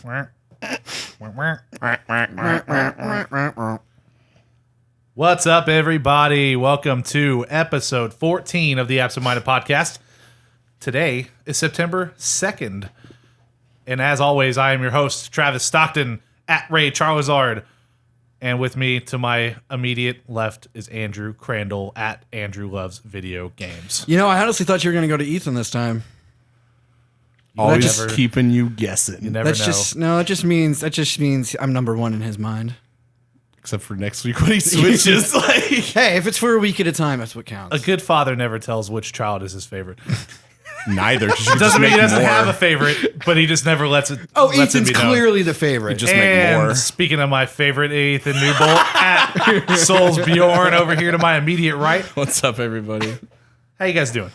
What's up, everybody? Welcome to episode 14 of the Absent Minded Podcast. Today is September 2nd. And as always, I am your host, Travis Stockton, at Ray Charlesard. And with me to my immediate left is Andrew Crandell, at Andrew Loves Video Games. You know, I honestly thought you were going to go to Ethan this time. Always keeping you guessing. You never know. That just means I'm number one in his mind. Except for next week when he switches. Hey, if it's for a week at a time, that's what counts. A good father never tells which child is his favorite. Neither. It doesn't mean he doesn't have a favorite, but he just never lets it. Lets Ethan's clearly the favorite. Just make more. Speaking of my favorite, Ethan Newbolt, at Souls Bjorn over here to my immediate right. What's up, everybody? How you guys doing?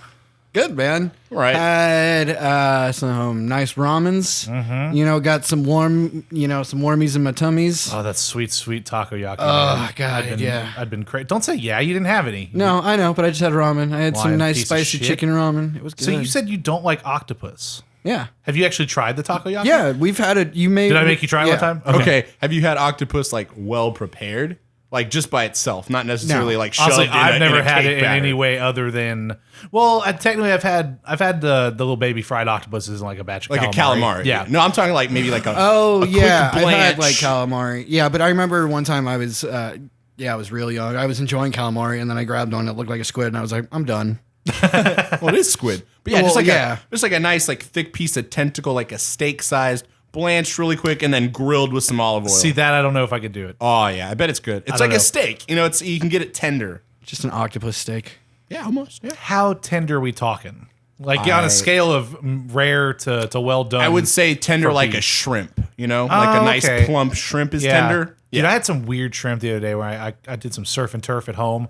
Good, man. Right. Had some nice ramens. Mm-hmm. You know, got some warmies in my tummies. Oh, that's sweet, sweet takoyaki. Oh, God, yeah. I'd been crazy. Don't say yeah, you didn't have any. No, I know, but I just had ramen. I had some nice spicy chicken ramen. It was good. So you said you don't like octopus. Yeah. Have you actually tried the takoyaki? Yeah, we've had it. Did I make you try it one time? Okay. Have you had octopus like well prepared? Like just by itself, not necessarily like shoved Honestly, in I've never had it in batter. any way other than technically I've had the little baby fried octopuses in like a batch of like calamari. a calamari. Yeah. No, I'm talking like maybe like a I've quick had blanch. like calamari. Yeah, but I remember one time I was I was real young. I was enjoying calamari, and then I grabbed one that looked like a squid, and I was like, I'm done. Well, it is squid. But yeah, Well, just like a nice like thick piece of tentacle, like a steak sized, blanched really quick, and then grilled with some olive oil. See that? I don't know if I could do it. Oh yeah, I bet it's good. It's like a steak. You know, you can get it tender. Just an octopus steak. Yeah, almost. Yeah. How tender are we talking? Like on a scale of rare to well done. I would say tender like a shrimp. You know, like a nice plump shrimp is tender. Dude, I had some weird shrimp the other day where I did some surf and turf at home,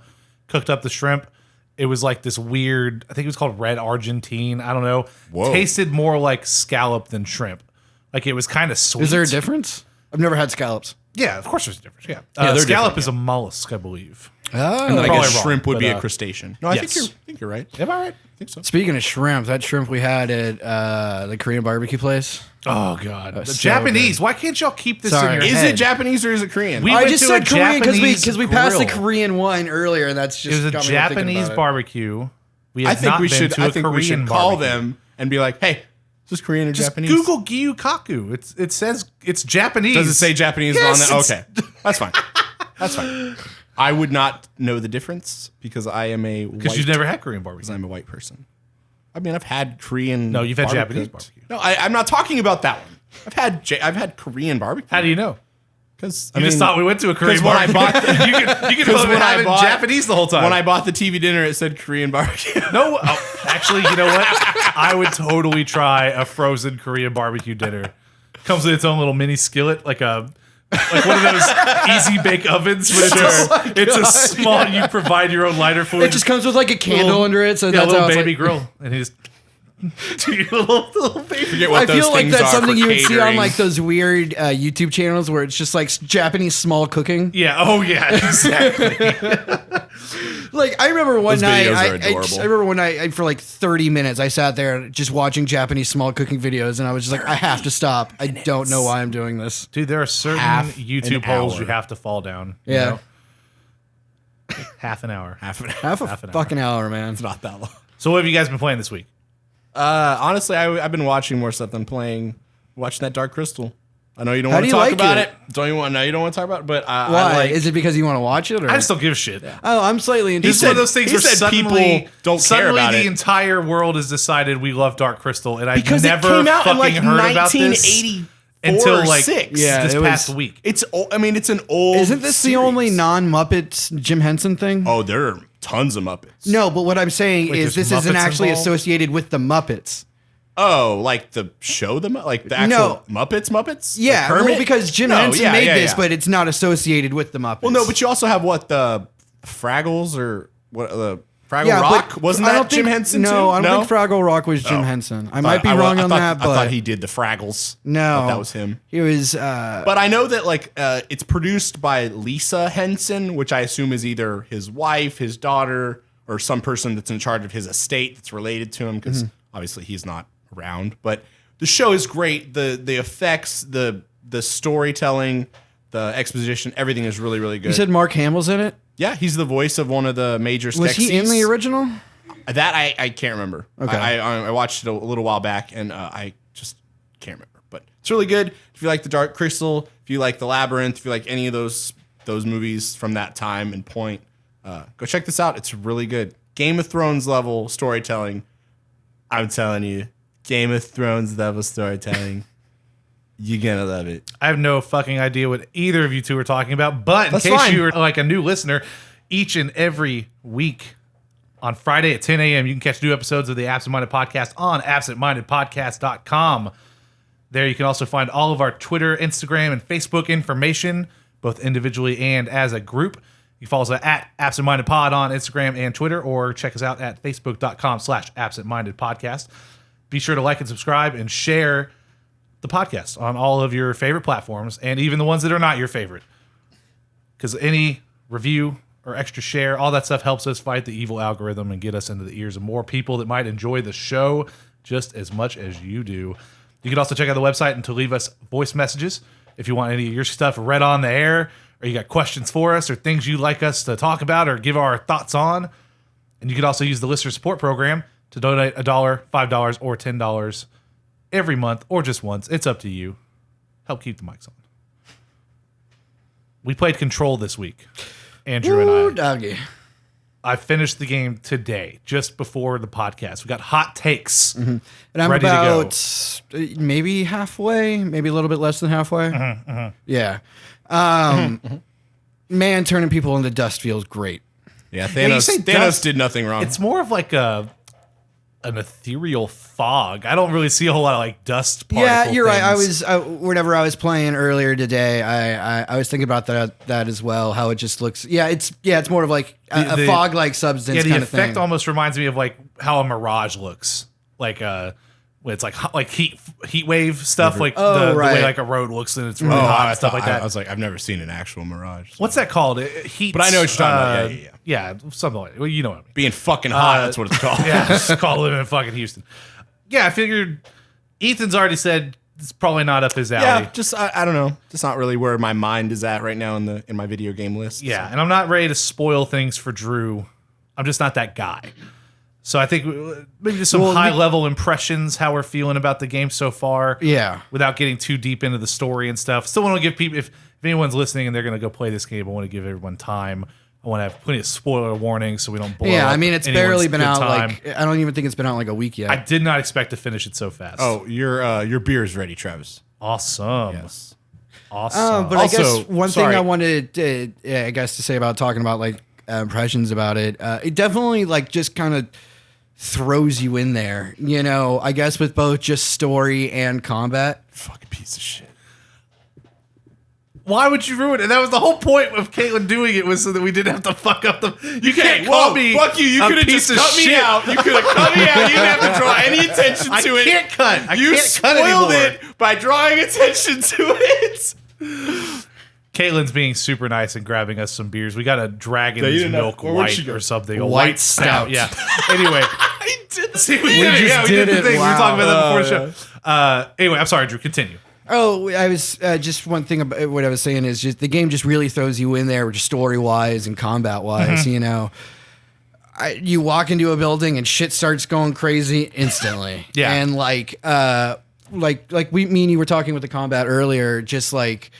cooked up the shrimp. It was like this weird, I think it was called red Argentine. I don't know. Whoa. Tasted more like scallop than shrimp. Like it was kind of sweet. Is there a difference? I've never had scallops. Yeah, of course there's a difference. Yeah, they're scallop different, is a mollusk, I believe. Oh. And then I Probably guess wrong, shrimp would but, be a crustacean. No, I think you're right. Am I right? I think so. Speaking of shrimp, that shrimp we had at the Korean barbecue place. Oh God, the so Japanese. Why can't y'all keep this Sorry. in your Is head? it Japanese or is it Korean? We I went just to said a Korean Japanese because we passed the grill. Korean wine earlier, and that's just It was a got me thinking Japanese about it. barbecue. We I have think not we been should. to a I think we Korean should call barbecue. them and be like, "Hey, is this Korean or Just Japanese?" Google Gyukaku. It says it's Japanese. Does it say Japanese Yes, on that? Okay, that's fine. That's fine. I would not know the difference because I am a Because you've never had Korean barbecue. I'm a white person. I mean, I've had Korean. No, you've had barbecue. Japanese barbecue. No, I'm not talking about that one. I've had Korean barbecue. How do you know? Because I just thought we went to a Korean when I barbecue. bought the- you could Because have having Japanese the whole time. when I bought the TV dinner, it said Korean barbecue. No, actually, you know what? I would totally try a frozen Korean barbecue dinner. Comes with its own little mini skillet, like one of those easy bake ovens. But it's a small. You provide your own lighter fluid. It just comes with like a candle under it, so a that's little how it's baby like, grill, and he just do your little baby. Forget what I those feel like things that's are something for you would see on catering. like those weird YouTube channels where it's just like Japanese small cooking. Yeah. Oh yeah. Exactly. Like I remember one Those night, videos are I adorable. remember one night for like 30 minutes, I sat there just watching Japanese small cooking videos, and I was just like, I have to stop. I don't know why I'm doing this. Dude, there are certain Half YouTube an holes hour. you have to fall down. you Yeah. know? Half an hour. Half an hour. Half a Half an hour. fucking hour, man. It's not that long. So what have you guys been playing this week? Honestly, I've been watching more stuff than playing. Watching that Dark Crystal. I know you don't How want do to you talk like about it? it. Don't you want? No, you don't want to talk about it. But I Why? like. Is it because you want to watch it? Or? I just don't give a shit. Oh, I'm slightly This is interested. one of those things he where said suddenly, people don't care suddenly about the it. entire world has decided we love Dark Crystal, and I've because never it came out fucking in like heard about this 1984 until like six. Yeah, this it was- past week. It's. I mean, it's an old. Isn't this series. the only non-Muppets Jim Henson thing? Oh, there are tons of Muppets. No, but what I'm saying Wait, is there's this isn't Muppets actually involved? associated with the Muppets. Oh, like the show, like the actual Muppets? Yeah, Like Kermit? well, because Jim No, Henson yeah, made yeah, this, yeah. but it's not associated with the Muppets. Well, no, but you also have what the Fraggles or what the Fraggle yeah, Rock? but Wasn't I that don't Jim think, Henson no, too? I don't think Fraggle Rock was Jim Henson. I might be wrong on that, but I thought he did the Fraggles. No. I thought that was him. He was. But I know that like it's produced by Lisa Henson, which I assume is either his wife, his daughter, or some person that's in charge of his estate that's related to him, because obviously he's not around. But the show is great. The effects, the storytelling, the exposition, everything is really, really good. You said Mark Hamill's in it? Yeah, he's the voice of one of the major Skeksis. Was he in the original? That I can't remember. Okay. I watched it a little while back, and I just can't remember. But it's really good. If you like The Dark Crystal, if you like The Labyrinth, if you like any of those movies from that time and point, go check this out. It's really good. Game of Thrones level storytelling. I'm telling you, Game of Thrones level storytelling. You're gonna love it. I have no fucking idea what either of you two are talking about, but in That's case fine. you are like a new listener, each and every week on Friday at 10 a.m., you can catch new episodes of the Absent Minded Podcast on absentmindedpodcast.com. There you can also find all of our Twitter, Instagram, and Facebook information, both individually and as a group. You can follow us at Absent Minded Pod on Instagram and Twitter, or check us out at facebook.com/absentmindedpodcast. Be sure to like and subscribe and share the podcast on all of your favorite platforms, and even the ones that are not your favorite. Because any review or extra share, all that stuff helps us fight the evil algorithm and get us into the ears of more people that might enjoy the show just as much as you do. You can also check out the website and to leave us voice messages if you want any of your stuff read on the air, or you got questions for us or things you'd like us to talk about or give our thoughts on. And you can also use the listener support program to donate $1, $5, or $10 every month, or just once. It's up to you. Help keep the mics on. We played Control this week, Andrew Ooh, and I. doggy. I finished the game today, just before the podcast. We got hot takes. And I'm ready to go. about maybe halfway, maybe a little bit less than halfway. Yeah. Man, turning people into dust feels great. Yeah, you Thanos say dust, did nothing wrong. It's more of like an ethereal fog. I don't really see a whole lot of like dust particle Yeah, you're right. I things. was whenever I was playing earlier today, I was thinking about that as well. How it just looks. Yeah, it's more of like a The- fog-like substance. Yeah, the kind of effect thing. almost reminds me of like how a mirage looks. Like when it's like heat wave stuff, like the right. way like a road looks and it's really hot and stuff like that. I was like, I've never seen an actual mirage. So. What's that called? Heat. But I know what you're talking about. Yeah, something like. Well, you know what I mean. Being fucking hot, that's what it's called. Yeah, it's called living in fucking Houston. Yeah, I figured Ethan's already said it's probably not up his alley. Yeah, just I don't know. Just not really where my mind is at right now in my video game list. Yeah, and I'm not ready to spoil things for Drew. I'm just not that guy. So I think maybe just some high-level impressions, how we're feeling about the game so far. Yeah. Without getting too deep into the story and stuff. Still want to give people, if anyone's listening and they're going to go play this game, I want to give everyone time. I want to have plenty of spoiler warnings so we don't blow Yeah, up I mean, it's anyone's barely been good out. time. Like, I don't even think it's been out like a week yet. I did not expect to finish it so fast. Oh, your beer is ready, Travis. Awesome. Yes. Awesome. But Also, I guess one thing sorry. I wanted to, to say about talking about like impressions about it, it definitely like just kind of throws you in there, you know, I guess with both just story and combat. Fucking piece of shit. Why would you ruin it? That was the whole point of Caitlin doing it, was so that we didn't have to fuck up the. You can't call me. Fuck you. You a could have piece just of cut me shit. out. You could have cut me out. You didn't have to draw any attention I to it. can't cut. I You can't cut spoiled anymore. it by drawing attention to it. Caitlin's being super nice and grabbing us some beers. We got a Dragon's you didn't have- Milk where would White she go? or something. A White white stout. stout. Yeah. Anyway. I did. See, we did it. just Yeah, we did did the it. thing. We were Wow. talking about that before the show. Anyway, I'm sorry, Drew. Continue. Oh, I was just one thing about what I was saying is just the game just really throws you in there, just story wise and combat wise. You know, you walk into a building and shit starts going crazy instantly. Yeah. and like me and you were talking with the combat earlier, just like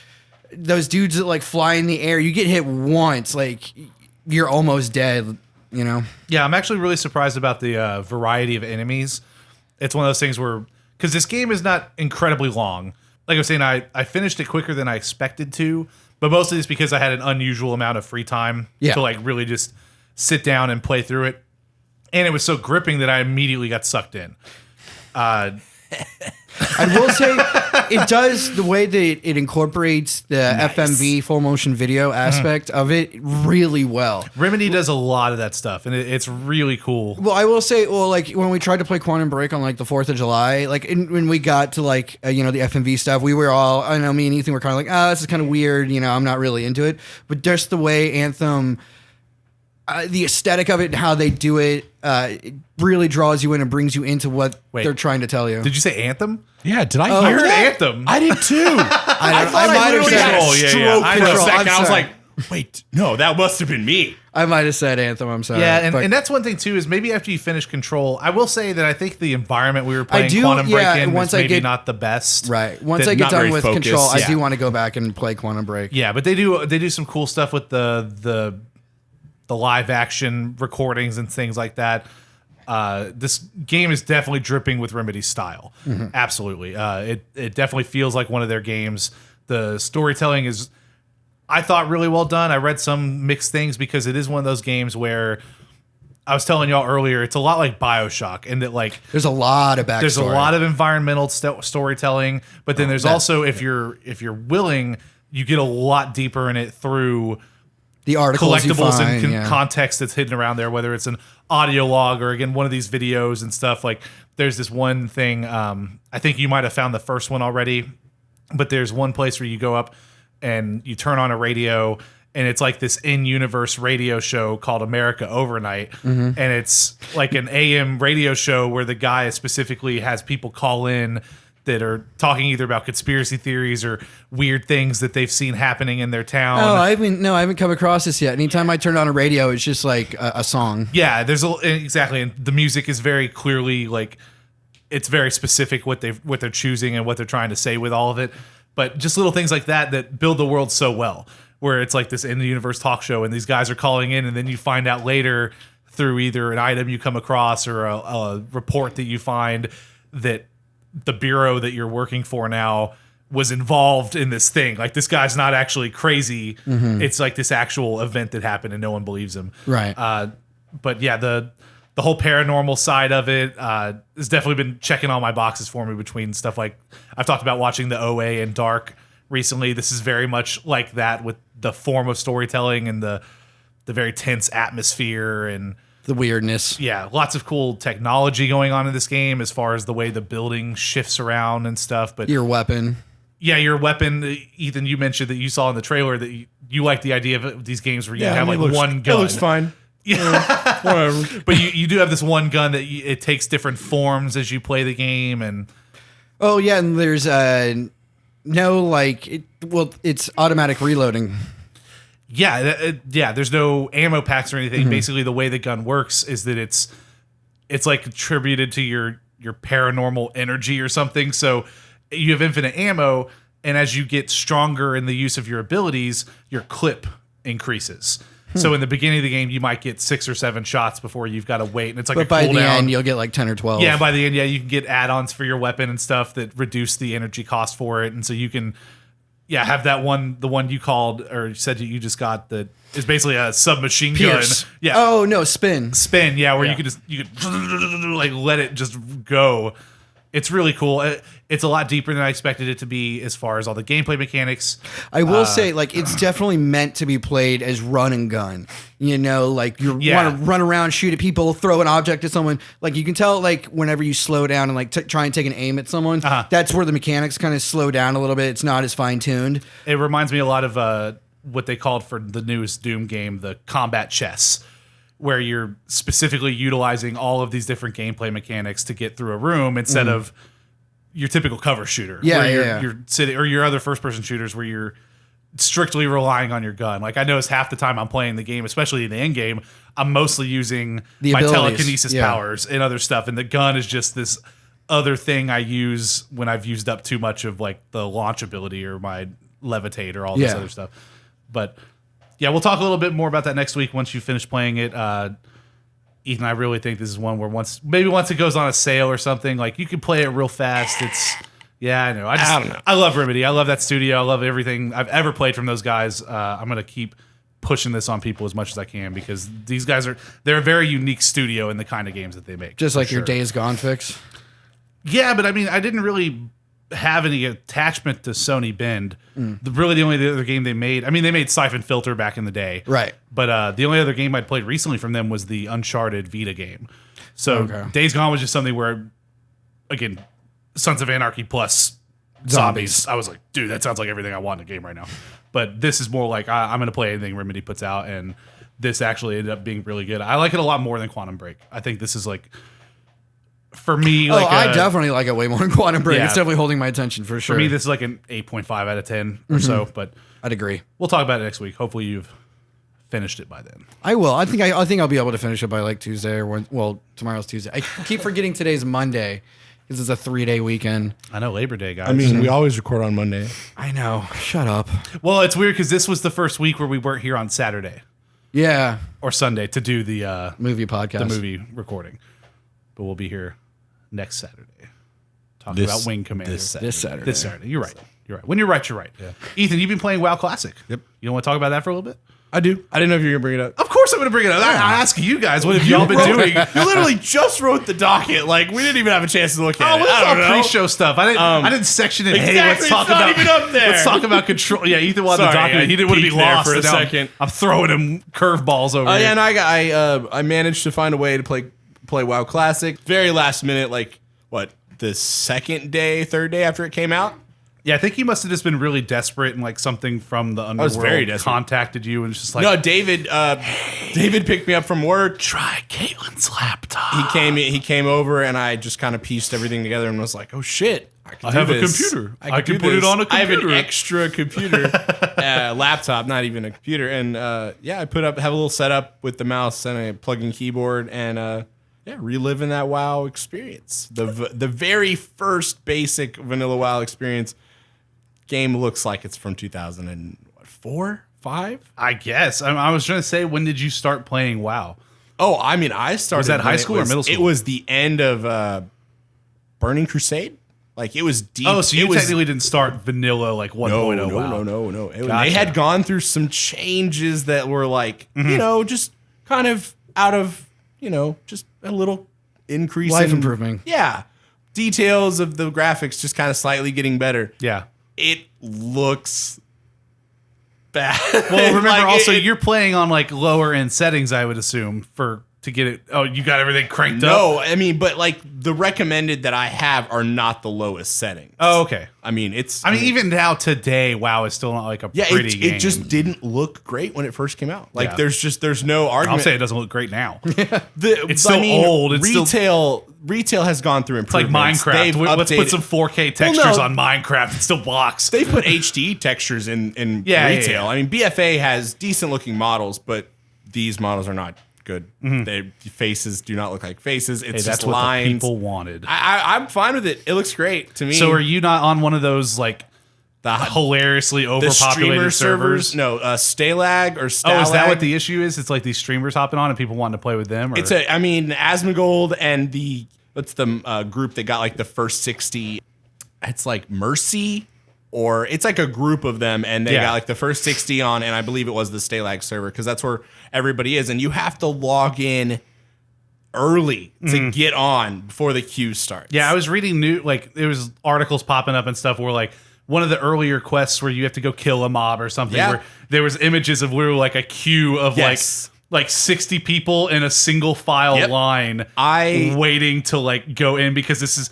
those dudes that like fly in the air, you get hit once, like you're almost dead. You know. Yeah, I'm actually really surprised about the variety of enemies. It's one of those things where, because this game is not incredibly long. Like I was saying, I finished it quicker than I expected to, but mostly it's because I had an unusual amount of free time to like really just sit down and play through it. And it was so gripping that I immediately got sucked in. I will say it does the way that it incorporates the FMV full motion video aspect of it really well. Remedy does a lot of that stuff, and it's really cool. Well, I will say, like when we tried to play Quantum Break on like the 4th of July, like when we got to like the FMV stuff, we were all, I know me and Ethan were kind of like, this is kind of weird, I'm not really into it. But just the way Anthem the aesthetic of it and how they do it, it really draws you in and brings you into what they're trying to tell you. Did you say Anthem? Yeah, did I I hear heard that? Anthem. I did too. I I might have literally had a said stroke I for a know. second. I was sorry. like, wait, no, that must have been me. I might have said Anthem. I'm sorry. Yeah, But and that's one thing too is maybe after you finish Control, I will say that I think the environment we were playing do, Quantum yeah, Break in once was I maybe get- not the best. right. Once That- I get not done very with focused, Control, I yeah. do want to go back and play Quantum Break. Yeah, but they do some cool stuff with the live action recordings and things like that. This game is definitely dripping with Remedy's style. Absolutely. It definitely feels like one of their games. The storytelling is, I thought, really well done. I read some mixed things because it is one of those games where I was telling y'all earlier, it's a lot like BioShock, and that like There's a lot of backstory. there's a lot of environmental storytelling, but then there's also if you're willing, you get a lot deeper in it through the articles you collectibles find, and yeah. context that's hidden around there, whether it's an audio log or again one of these videos and stuff. Like there's this one thing, I think you might have found the first one already, but there's one place where you go up and you turn on a radio and it's like this in-universe radio show called America Overnight, and it's like an AM radio show where the guy specifically has people call in that are talking either about conspiracy theories or weird things that they've seen happening in their town. Oh, I haven't come across this yet. Anytime I turn on a radio, it's just like a song. Yeah, exactly, and the music is very clearly like it's very specific what they're choosing and what they're trying to say with all of it. But just little things like that build the world so well, where it's like this in the universe talk show, and these guys are calling in, and then you find out later through either an item you come across or a report that you find that the bureau that you're working for now was involved in this thing. Like this guy's not actually crazy. It's like this actual event that happened and no one believes him. Right. But yeah, the whole paranormal side of it has definitely been checking all my boxes for me between stuff like I've talked about watching the OA and Dark recently. This is very much like that with the form of storytelling and the very tense atmosphere and The weirdness. yeah, lots of cool technology going on in this game as far as the way the building shifts around and stuff. But Your weapon. yeah, your weapon, Ethan, you mentioned that you saw in the trailer that you like the idea of these games where you have like one gun. It looks fine. Yeah. Whatever. But you do have this one gun that it takes different forms as you play the game, and Oh yeah, and there's no like it's automatic reloading. yeah, there's no ammo packs or anything. Basically, the way the gun works is that it's like attributed to your paranormal energy or something. So you have infinite ammo, and as you get stronger in the use of your abilities, your clip increases. So in the beginning of the game, you might get 6 or 7 shots before you've got to wait, and it's like But a by cooldown. the end, you'll get like 10 or 12. Yeah, by the end, you can get add-ons for your weapon and stuff that reduce the energy cost for it, and so you can, have that one, the one you called or you said you just got that is basically a submachine Pierce. gun. Yeah. Oh no, spin. Spin, where you can like let it just go. It's really cool. It's a lot deeper than I expected it to be as far as all the gameplay mechanics. I will say, like, it's definitely meant to be played as run and gun. You know, like you want to run around, shoot at people, throw an object at someone. Like you can tell, like whenever you slow down and like try and take an aim at someone, that's where the mechanics kind of slow down a little bit. It's not as fine tuned. It reminds me a lot of what they called for the newest Doom game, the combat chess, where you're specifically utilizing all of these different gameplay mechanics to get through a room instead of your typical cover shooter. Where you're sitting, or your other first-person shooters where you're strictly relying on your gun. Like I notice half the time I'm playing the game, especially in the end game, I'm mostly using my telekinesis powers and other stuff, and the gun is just this other thing I use when I've used up too much of like the launch ability or my levitate or all this other stuff. But yeah, we'll talk a little bit more about that next week once you finish playing it. Ethan, I really think this is one where once it goes on a sale or something, like you can play it real fast. I know. I don't know. I love Remedy. I love that studio. I love everything I've ever played from those guys. I'm gonna keep pushing this on people as much as I can because these guys they're a very unique studio in the kind of games that they make. Just like your Days Gone fix. Yeah, but I mean, I didn't really have any attachment to Sony Bend. Really, the only other game they made, I mean, they made Siphon Filter back in the day. Right. But the only other game I'd played recently from them was the Uncharted Vita game. So Days Gone was just something where, again, Sons of Anarchy plus zombies. I was like, dude, that sounds like everything I want in a game right now. But this is more like, I'm going to play anything Remedy puts out. And this actually ended up being really good. I like it a lot more than Quantum Break. I think this is like, for me, like I definitely like it way more than Quantum Break. Yeah. It's definitely holding my attention for sure. for me, this is like an 8.5 out of 10 or so. But I'd agree. we'll talk about it next week. Hopefully, you've finished it by then. I will. I think I'll be able to finish it by like Tuesday or tomorrow's Tuesday. I keep forgetting today's Monday because it's a 3-day weekend. I know Labor Day, guys. I mean, we always record on Monday. I know. Shut up. well, it's weird because this was the first week where we weren't here on Saturday Yeah. or Sunday to do the Movie podcast. the movie recording, but we'll be here next Saturday talking about Wing Commander. This Saturday. This Saturday. You're right. You're right. When you're right, you're right. Yeah. Ethan, you've been playing WoW Classic. Yep. You don't want to talk about that for a little bit? I do. I didn't know if you were going to bring it up. Of course I'm going to bring it up. I ask you guys, what have y'all been doing? You literally just wrote the docket. Like, we didn't even have a chance to look at Oh, it. what's I all don't know. pre-show stuff? I didn't section it. Hey, Exactly, let's talk it's not about even up there. Let's talk about control. Yeah, Ethan wanted the Sorry, document. I He didn't want to be peeked there lost for a and now second. I'm throwing him curveballs over here. Yeah, and I managed to find a way to play WoW Classic. Very last minute, like, what, the third day after it came out? Yeah, I think he must have just been really desperate and like something from the underworld very desperate. contacted you and it's just like, No, David picked me up from work. try Caitlin's laptop. He came over and I just kind of pieced everything together and was like, oh shit, I have a computer. I can do put it this. on a I have an computer." extra computer, laptop, not even a computer. And I have a little setup with the mouse and a plug-in keyboard and reliving that WoW experience. The very first basic vanilla WoW experience. Game looks like it's from 2004, 5. I guess. I was trying to say, when did you start playing WoW? Oh, I mean, I started. Was that high when school or middle school? It was the end of Burning Crusade. Like, it was deep. Oh, so you technically didn't start vanilla like 1.0 WoW. No. Gotcha. They had gone through some changes that were like, just kind of out of, just a little increase Life in improving. Yeah. Details of the graphics just kind of slightly getting better. Yeah. It looks bad. Well, remember Like, also you're playing on like lower end settings, I would assume, to get it. Oh, you got everything cranked up? No, I mean, but like the recommended that I have are not the lowest settings. Oh, okay. I mean, even now today, WoW is still not like a pretty game. it just didn't look great when it first came out. Like, Yeah. there's no argument. I'll say it doesn't look great now. It's still old. It's retail has gone through It's like improvements. Minecraft. They've Let's put updated- some 4K textures no. on Minecraft. It still blocks. They put HD textures in Yeah, retail. yeah. I mean, BFA has decent looking models, but these models are not good. Their faces do not look like faces. It's Hey, just that's what lines. the people wanted. I'm fine with it. It looks great to me. So are you not on one of those like the hilariously the streamer overpopulated servers? No, Stalag or Stalag. Oh, is that what the issue is? It's like these streamers hopping on and people wanting to play with them? Or? Asmongold and what's the group that got like the first 60? It's like Mercy, or it's like a group of them, and they got like the first 60 on, and I believe it was the Stalag server because that's where everybody is, and you have to log in early to get on before the queue starts. Yeah, I was reading there was articles popping up and stuff where like one of the earlier quests where you have to go kill a mob or something where there was images of literally like a queue of like 60 people in a single file line waiting to like go in because this is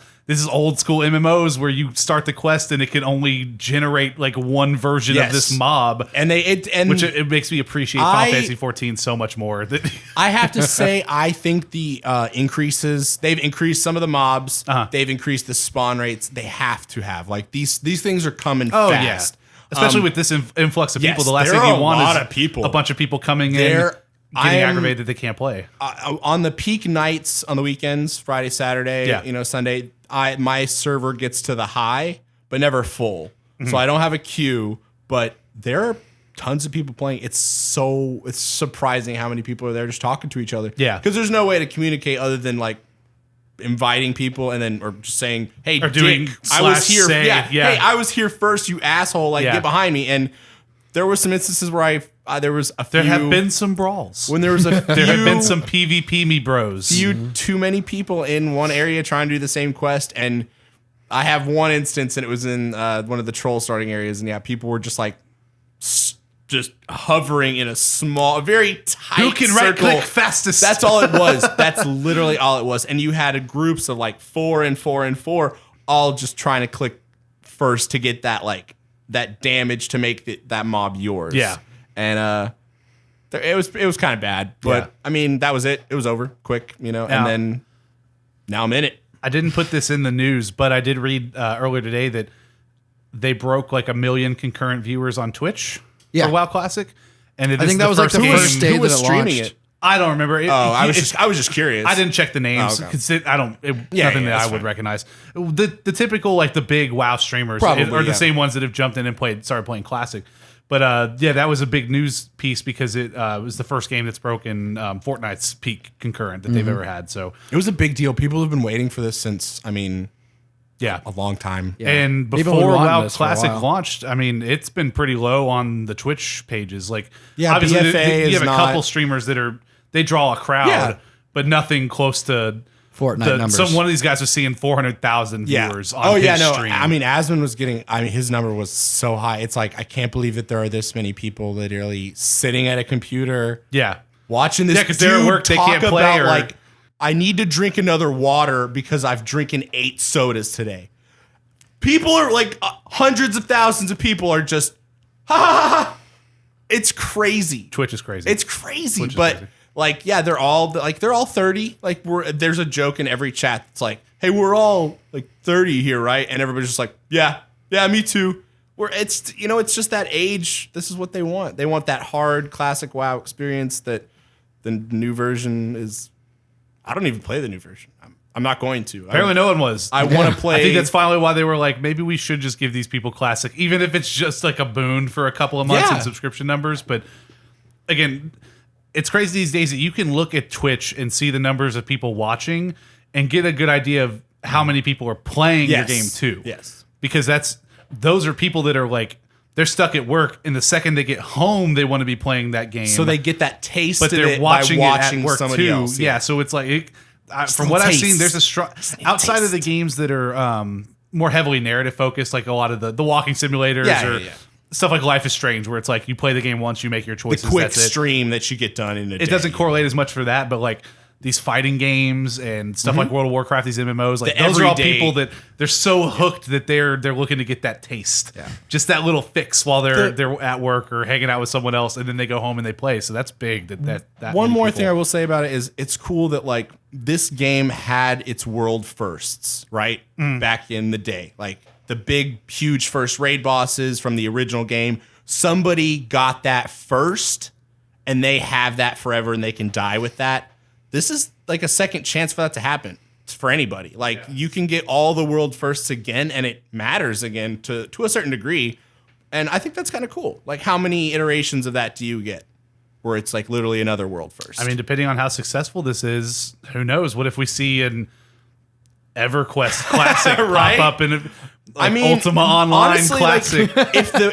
old school MMOs where you start the quest and it can only generate like one version of this mob, and it makes me appreciate Final Fantasy 14 so much more. I have to say, I think the increases, they've increased some of the mobs, they've increased the spawn rates. They have to have like these things are coming fast, especially with this influx of people. The last there thing are you want a lot is of people. a bunch of people coming in. Getting aggravated that they can't play. On the peak nights, on the weekends, Friday, Saturday, Sunday, my server gets to the high, but never full. So I don't have a queue, but there are tons of people playing. It's surprising how many people are there just talking to each other. Yeah. Because there's no way to communicate other than like inviting people and then or just saying, hey, or doing Dick, I was here. say, Hey, I was here first, you asshole. Like, Yeah. get behind me. And there were some instances where there was a few. There have been some brawls. When there was a few, there have been some PvP me bros. Too many people in one area trying to do the same quest, and I have one instance, and it was in one of the troll starting areas, and people were just like just hovering in a very tight Who can circle. right click fastest? That's all it was. That's literally all it was. And you had groups of like 4 and 4 and 4, all just trying to click first to get that damage to make that mob yours. Yeah. And It was kind of bad, but Yeah. I mean, that was it. It was over quick, you know, Now- and then now I'm in it. I didn't put this in the news, but I did read earlier today that they broke like 1 million concurrent viewers on Twitch Yeah. for WoW Classic. And I think that was like the game. first day Who was that it streaming launched. it? I don't remember. I was just curious. I didn't check the names Oh, okay. because nothing yeah, that that's I would fine. recognize. The typical like the big WoW streamers Probably, are the yeah. same ones that have jumped in and started playing Classic. But yeah, that was a big news piece because it was the first game that's broken Fortnite's peak concurrent that they've ever had. So It was a big deal. People have been waiting for this since, I mean, yeah. a long time. And People before were wanting WoW this for a Classic while. launched, I mean, it's been pretty low on the Twitch pages. Like, Yeah, obviously, BFA you is have a not- couple streamers that they draw a crowd, Yeah. but nothing close to Fortnite numbers. One of these guys was seeing 400,000 viewers on his stream. I mean, Asmund was getting, his number was so high. It's like, I can't believe that there are this many people literally sitting at a computer yeah. watching this. Yeah, 'cause they're at dude work, they talk can't play about, or- like, I need to drink another water because I've drinking 8 sodas today. People are like, hundreds of thousands of people are just, ha ha ha ha. It's crazy. Twitch is crazy. It's crazy, Which is but crazy. like, yeah, they're all 30. Like, there's a joke in every chat. It's like, hey, we're all like 30 here, right? And everybody's just like, yeah, me too. It's just that age. This is what they want. They want that hard classic WoW experience that the new version is. I don't even play the new version. I'm not going to. Apparently, no one was. I want to play. I think that's finally why they were like, maybe we should just give these people Classic, even if it's just like a boon for a couple of months Yeah. in subscription numbers. But again, it's crazy these days that you can look at Twitch and see the numbers of people watching and get a good idea of how many people are playing Yes. your game too. Yes. Because those are people that are like, they're stuck at work, and the second they get home, they want to be playing that game. So they get that taste, but of they're it watching by it watching at work somebody too. else. Yeah, so it's like from little what I've taste. seen, there's a strong outside of the games that are more heavily narrative focused, like a lot of the walking simulators or Yeah. stuff like Life is Strange, where it's like you play the game once, you make your The choices. quick that's it. stream that you get done in a day. It doesn't correlate as much for that, but like these fighting games and stuff like World of Warcraft, these MMOs, like The those are all everyday- people that they're so hooked that they're looking to get that taste, just that little fix while they're at work or hanging out with someone else, and then they go home and they play. So that's big. That One many more people- thing I will say about it is it's cool that like this game had its world firsts, right? Back in the day. Like the big, huge first raid bosses from the original game. Somebody got that first and they have that forever and they can die with that. This is like a second chance for that to happen for anybody. Like you can get all the world firsts again and it matters again to a certain degree. And I think that's kind of cool. Like how many iterations of that do you get? Where it's like literally another world first. I mean, depending on how successful this is, who knows? What if we see an EverQuest Classic Right? pop up in mean, Ultima Online honestly, like, Classic,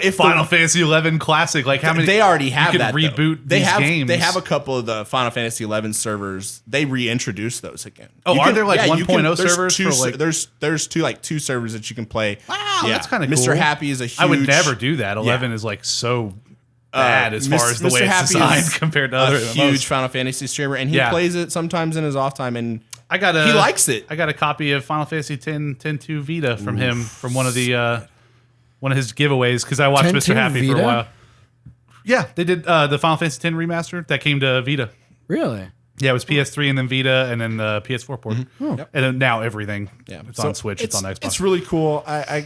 if Final Fantasy 11 Classic? Like how many? they already have you that. could though. reboot They these have games. they have a couple of the Final Fantasy 11 servers. They reintroduced those again. Oh, You are there, like, you 1.0 there's servers two, for, like- there's two servers that you can play. Wow, that's kinda Mr. cool. Happy is a huge. I would never do that. 11 is like so bad as far as the Mr. way it's Happy designed is compared to a other huge MMOs. Final Fantasy streamer, and he Yeah. plays it sometimes in his off time. And I got he likes it. I got a copy of Final Fantasy 10-2 Vita from him from one of his giveaways because I watched 10-2 Mr. Happy for a Vita? while. Yeah, they did the Final Fantasy 10 remaster that came to Vita. Really? Yeah, it was PS3 and then Vita and then the PS4 port. And then now everything. Yeah, It's on Switch. It's on Xbox. It's really cool. I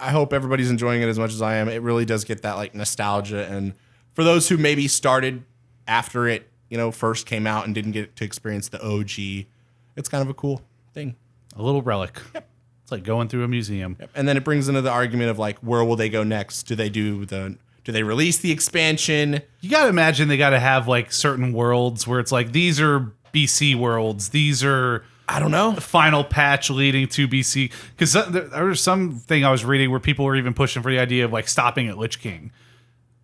hope everybody's enjoying it as much as I am. It really does get that like nostalgia, and for those who maybe started after it, first came out and didn't get to experience the OG, it's kind of a cool thing. a little relic. Yep. It's like going through a museum. Yep. And then it brings into the argument of like, where will they go next? Do they release the expansion? You got to imagine they got to have like certain worlds where it's like these are BC worlds. These are I don't know. final patch leading to BC. Because there was something I was reading where people were even pushing for the idea of like stopping at Lich King.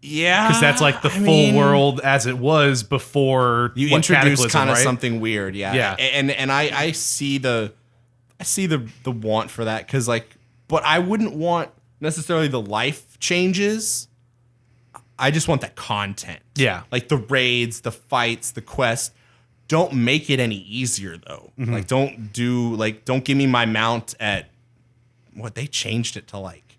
Yeah, Because that's like the full world as it was before You what, introduce Cataclysm, kind of right? something weird, yeah. Yeah. And I see the want for that because but I wouldn't want necessarily the life changes. I just want that content. Yeah. Like the raids, the fights, the quests. Don't make it any easier though. Mm-hmm. Like don't give me my mount at what they changed it to like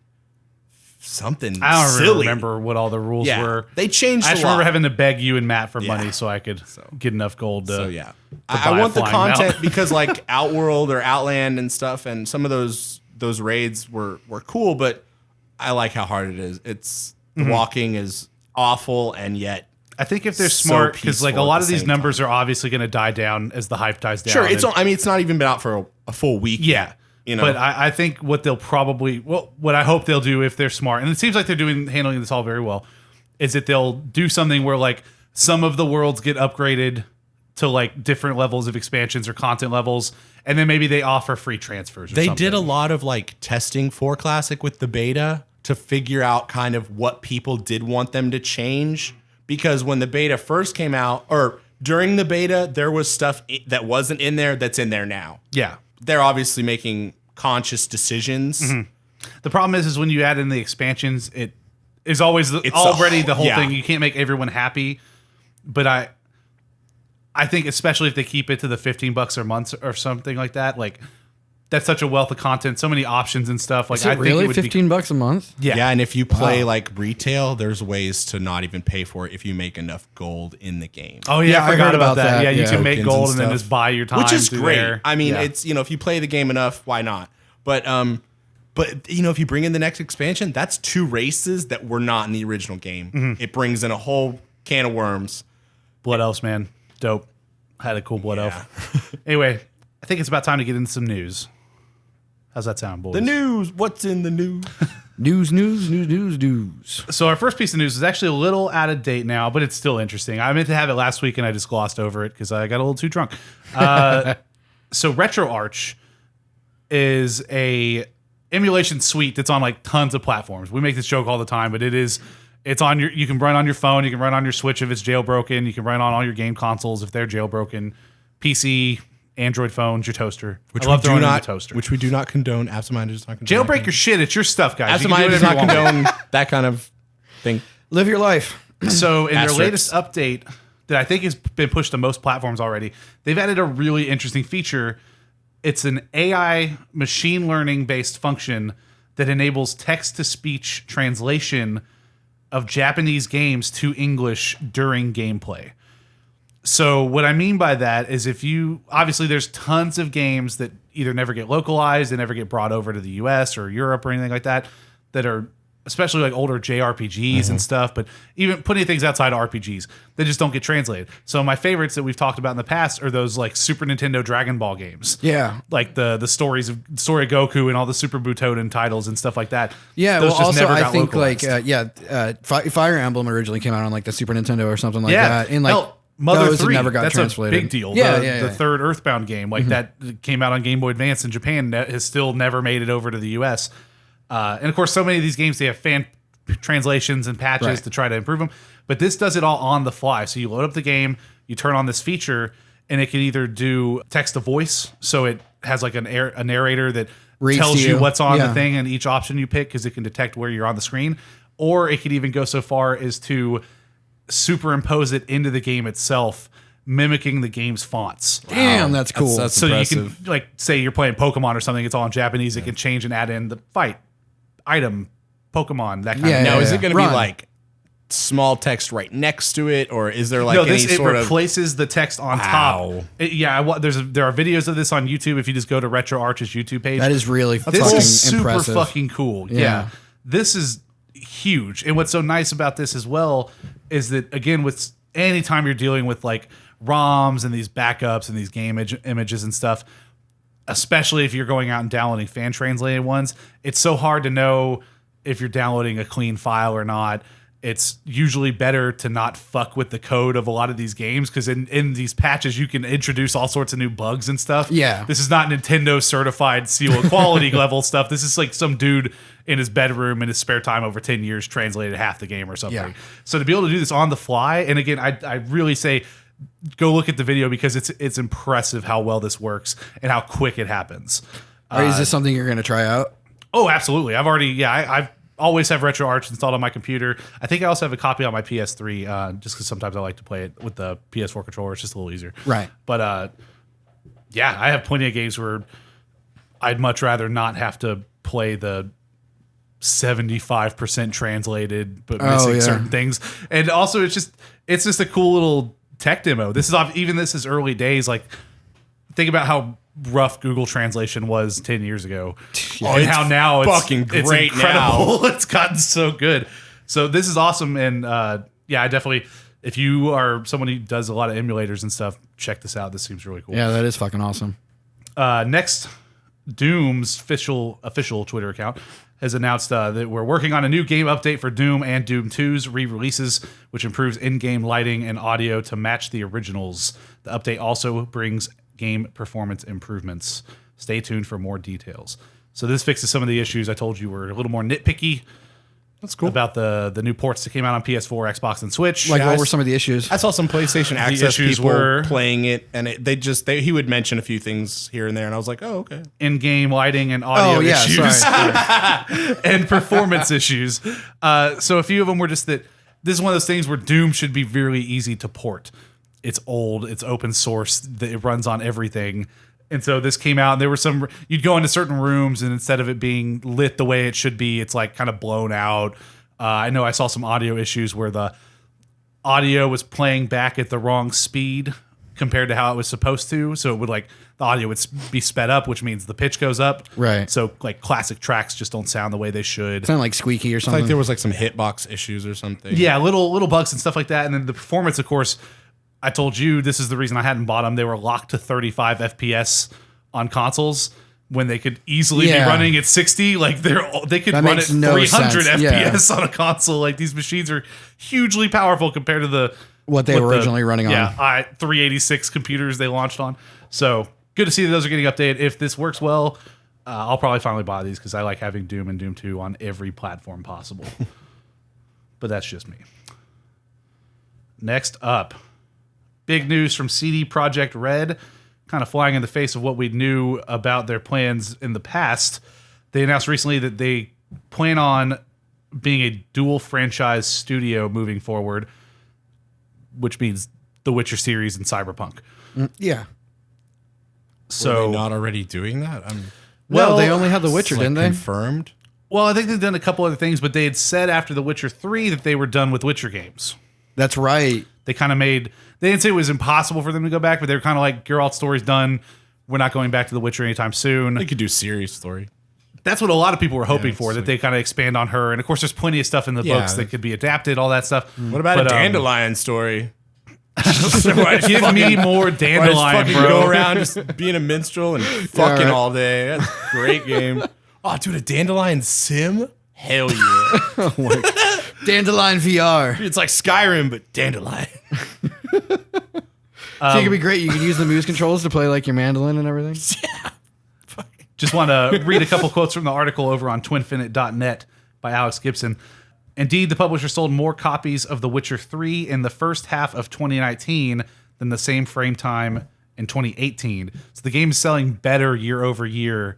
something I don't really silly. remember what all the rules Yeah, were. they changed I a just lot. remember having to beg you and Matt for Yeah. money so I could get enough gold to. So yeah, buy I a want the flying content mount. because like Outworld or Outland and stuff, and some of those raids were cool, but I like how hard it is. It's the walking is awful, and yet I think if they're so smart, because like a peaceful lot at of the these same numbers time. are obviously going to die down as the hype dies down. sure. It's and- I mean, it's not even been out for a full week. yeah. You know? But I think what they'll probably, what I hope they'll do if they're smart, and it seems like they're handling this all very well, is that they'll do something where like some of the worlds get upgraded to like different levels of expansions or content levels, and then maybe they offer free transfers. Or They something. did a lot of like testing for Classic with the beta to figure out kind of what people did want them to change. Because when the beta first came out, or during the beta, there was stuff that wasn't in there that's in there now. Yeah. They're obviously making conscious decisions. The problem is when you add in the expansions, it is always already the whole yeah. thing. You can't make everyone happy, but I think especially if they keep it to the $15 a month or something like that, like that's such a wealth of content, so many options and stuff. Like Is it I think really it would be $15 a month? Yeah, and if you play like retail, there's ways to not even pay for it if you make enough gold in the game. Oh yeah, Yeah, I I forgot heard about about that. that, Yeah, you yeah. can make Tokens gold and and then stuff. just buy your time, Which is through great. there. I mean, Yeah. it's if you play the game enough, why not? But if you bring in the next expansion, that's 2 races that were not in the original game. It brings in a whole can of worms. Blood elves, man, dope. Had a cool blood Yeah. elf. Anyway, I think it's about time to get into some news. How's that sound, boys? The news. What's in the news? News. So our first piece of news is actually a little out of date now, but it's still interesting. I meant to have it last week and I just glossed over it because I got a little too drunk. So RetroArch is a emulation suite that's on like tons of platforms. We make this joke all the time, but it's on you can run on your phone, you can run on your Switch if it's jailbroken, you can run on all your game consoles if they're jailbroken, PC, Android phones, your toaster. Which I love we do throwing in not. the toaster. Which we do not condone. Absent-minded does not condone. Jailbreak your shit. It's your stuff, guys. You can do Absent-minded does whatever not you want. condone that kind of thing. Live your life. So in their Asterisks. latest update that I think has been pushed to most platforms already, they've added a really interesting feature. It's an AI machine learning based function that enables text to speech translation of Japanese games to English during gameplay. So what I mean by that is obviously there's tons of games that either never get localized, they never get brought over to the US or Europe or anything like that are especially like older JRPGs and stuff, but even plenty of things outside of RPGs that just don't get translated. So my favorites that we've talked about in the past are those like Super Nintendo Dragon Ball games. Yeah. Like the story of Goku and all the Super Butoden titles and stuff like that. Yeah, Those well, just also never I got think localized. Fire Emblem originally came out on like the Super Nintendo or something like that. And like hell, Mother those 3, never got that's translated. a big deal. Yeah, The third Earthbound game, like that came out on Game Boy Advance in Japan, that has still never made it over to the US. And of course, so many of these games, they have fan translations and patches Right. to try to improve them. But this does it all on the fly. So you load up the game, you turn on this feature, and it can either do text to voice. So it has like a narrator that Reads tells to you you. what's on the Yeah. thing and each option you pick because it can detect where you're on the screen. Or it could even go so far as to superimpose it into the game itself, mimicking the game's fonts. Damn, that's cool. That's So you impressive. can, like, say you're playing Pokemon or something, it's all in Japanese, it can change and add in the fight, item, Pokemon, that kind Yeah, of Now, thing. is it going to Run. be like small text right next to it, or is there like No, any it sort of? replaces the text on Wow. top. There are videos of this on YouTube if you just go to RetroArch's YouTube page. That is really This fucking is super impressive. fucking cool. Yeah. Yeah. This is huge. And what's so nice about this as well is that, again, with anytime you're dealing with like ROMs and these backups and these game images and stuff, especially if you're going out and downloading fan translated ones, it's so hard to know if you're downloading a clean file or not. It's usually better to not fuck with the code of a lot of these games because in these patches you can introduce all sorts of new bugs and stuff. Yeah. This is not Nintendo certified seal of quality level stuff. This is like some dude in his bedroom in his spare time over 10 years translated half the game or something. Yeah. So to be able to do this on the fly, and again, I really say go look at the video because it's impressive how well this works and how quick it happens. Is this something you're going to try out? Oh, absolutely. I've always have RetroArch installed on my computer. I think I also have a copy on my PS3 just because sometimes I like to play it with the PS4 controller. It's just a little easier. Right. But yeah, I have plenty of games where I'd much rather not have to play the 75% translated, but missing certain things. And also it's just a cool little tech demo. This is early days. Like, think about how rough Google translation was 10 years ago. And how now it's fucking great. It's incredible. Now. It's gotten so good. So this is awesome. And I definitely, if you are someone who does a lot of emulators and stuff, check this out. This seems really cool. Yeah, that is fucking awesome. Next, Doom's official Twitter account has announced that we're working on a new game update for Doom and Doom 2's re-releases, which improves in-game lighting and audio to match the originals. The update also brings game performance improvements. Stay tuned for more details. So this fixes some of the issues I told you were a little more nitpicky. That's cool. About the new ports that came out on PS4, Xbox, and Switch. Like, what were some of the issues? I saw some PlayStation Access issues people were playing it, and he would mention a few things here and there, and I was like, oh, okay. In-game lighting and audio issues. Sorry. And performance issues. So a few of them were just that this is one of those things where Doom should be really easy to port. It's old, it's open source, it runs on everything. And so this came out, and there were you'd go into certain rooms, and instead of it being lit the way it should be, it's like kind of blown out. I know I saw some audio issues where the audio was playing back at the wrong speed compared to how it was supposed to. So it would the audio would be sped up, which means the pitch goes up. Right. So like classic tracks just don't sound the way they should. Sound like squeaky or It's something. like there was like some hitbox issues or something. Yeah, little bugs and stuff like that. And then the performance, of course, I told you this is the reason I hadn't bought them. They were locked to 35 FPS on consoles when they could easily be running at 60. Like they could run at 300 FPS on a console. Like these machines are hugely powerful compared to what they were originally running on. Yeah, 386 computers they launched on. So good to see that those are getting updated. If this works well, I'll probably finally buy these because I like having Doom and Doom 2 on every platform possible. But that's just me. Next up, big news from CD Projekt Red, kind of flying in the face of what we knew about their plans in the past. They announced recently that they plan on being a dual franchise studio moving forward, which means the Witcher series and Cyberpunk. Yeah. So were they not already doing that? Well, they only had The Witcher, didn't they? Confirmed? Well, I think they've done a couple other things, but they had said after The Witcher 3 that they were done with Witcher games. That's right. They kind of they didn't say it was impossible for them to go back, but they were kind of like, Geralt's story's done. We're not going back to The Witcher anytime soon. They could do Ciri's story. That's what a lot of people were hoping for, that they kind of expand on her. And of course, there's plenty of stuff in the books that could be adapted, all that stuff. What about a Dandelion story? Give me more Dandelion, fucking bro. Go around just being a minstrel and fucking all day. That's a great game. Oh, dude, a Dandelion sim? Hell yeah. Dandelion VR. Dude, it's like Skyrim, but Dandelion. So it could be great. You could use the moose controls to play like your mandolin and everything. Yeah. Just want to read a couple quotes from the article over on twinfinite.net by Alex Gibson. Indeed, the publisher sold more copies of The Witcher 3 in the first half of 2019 than the same frame time in 2018. So the game is selling better year over year,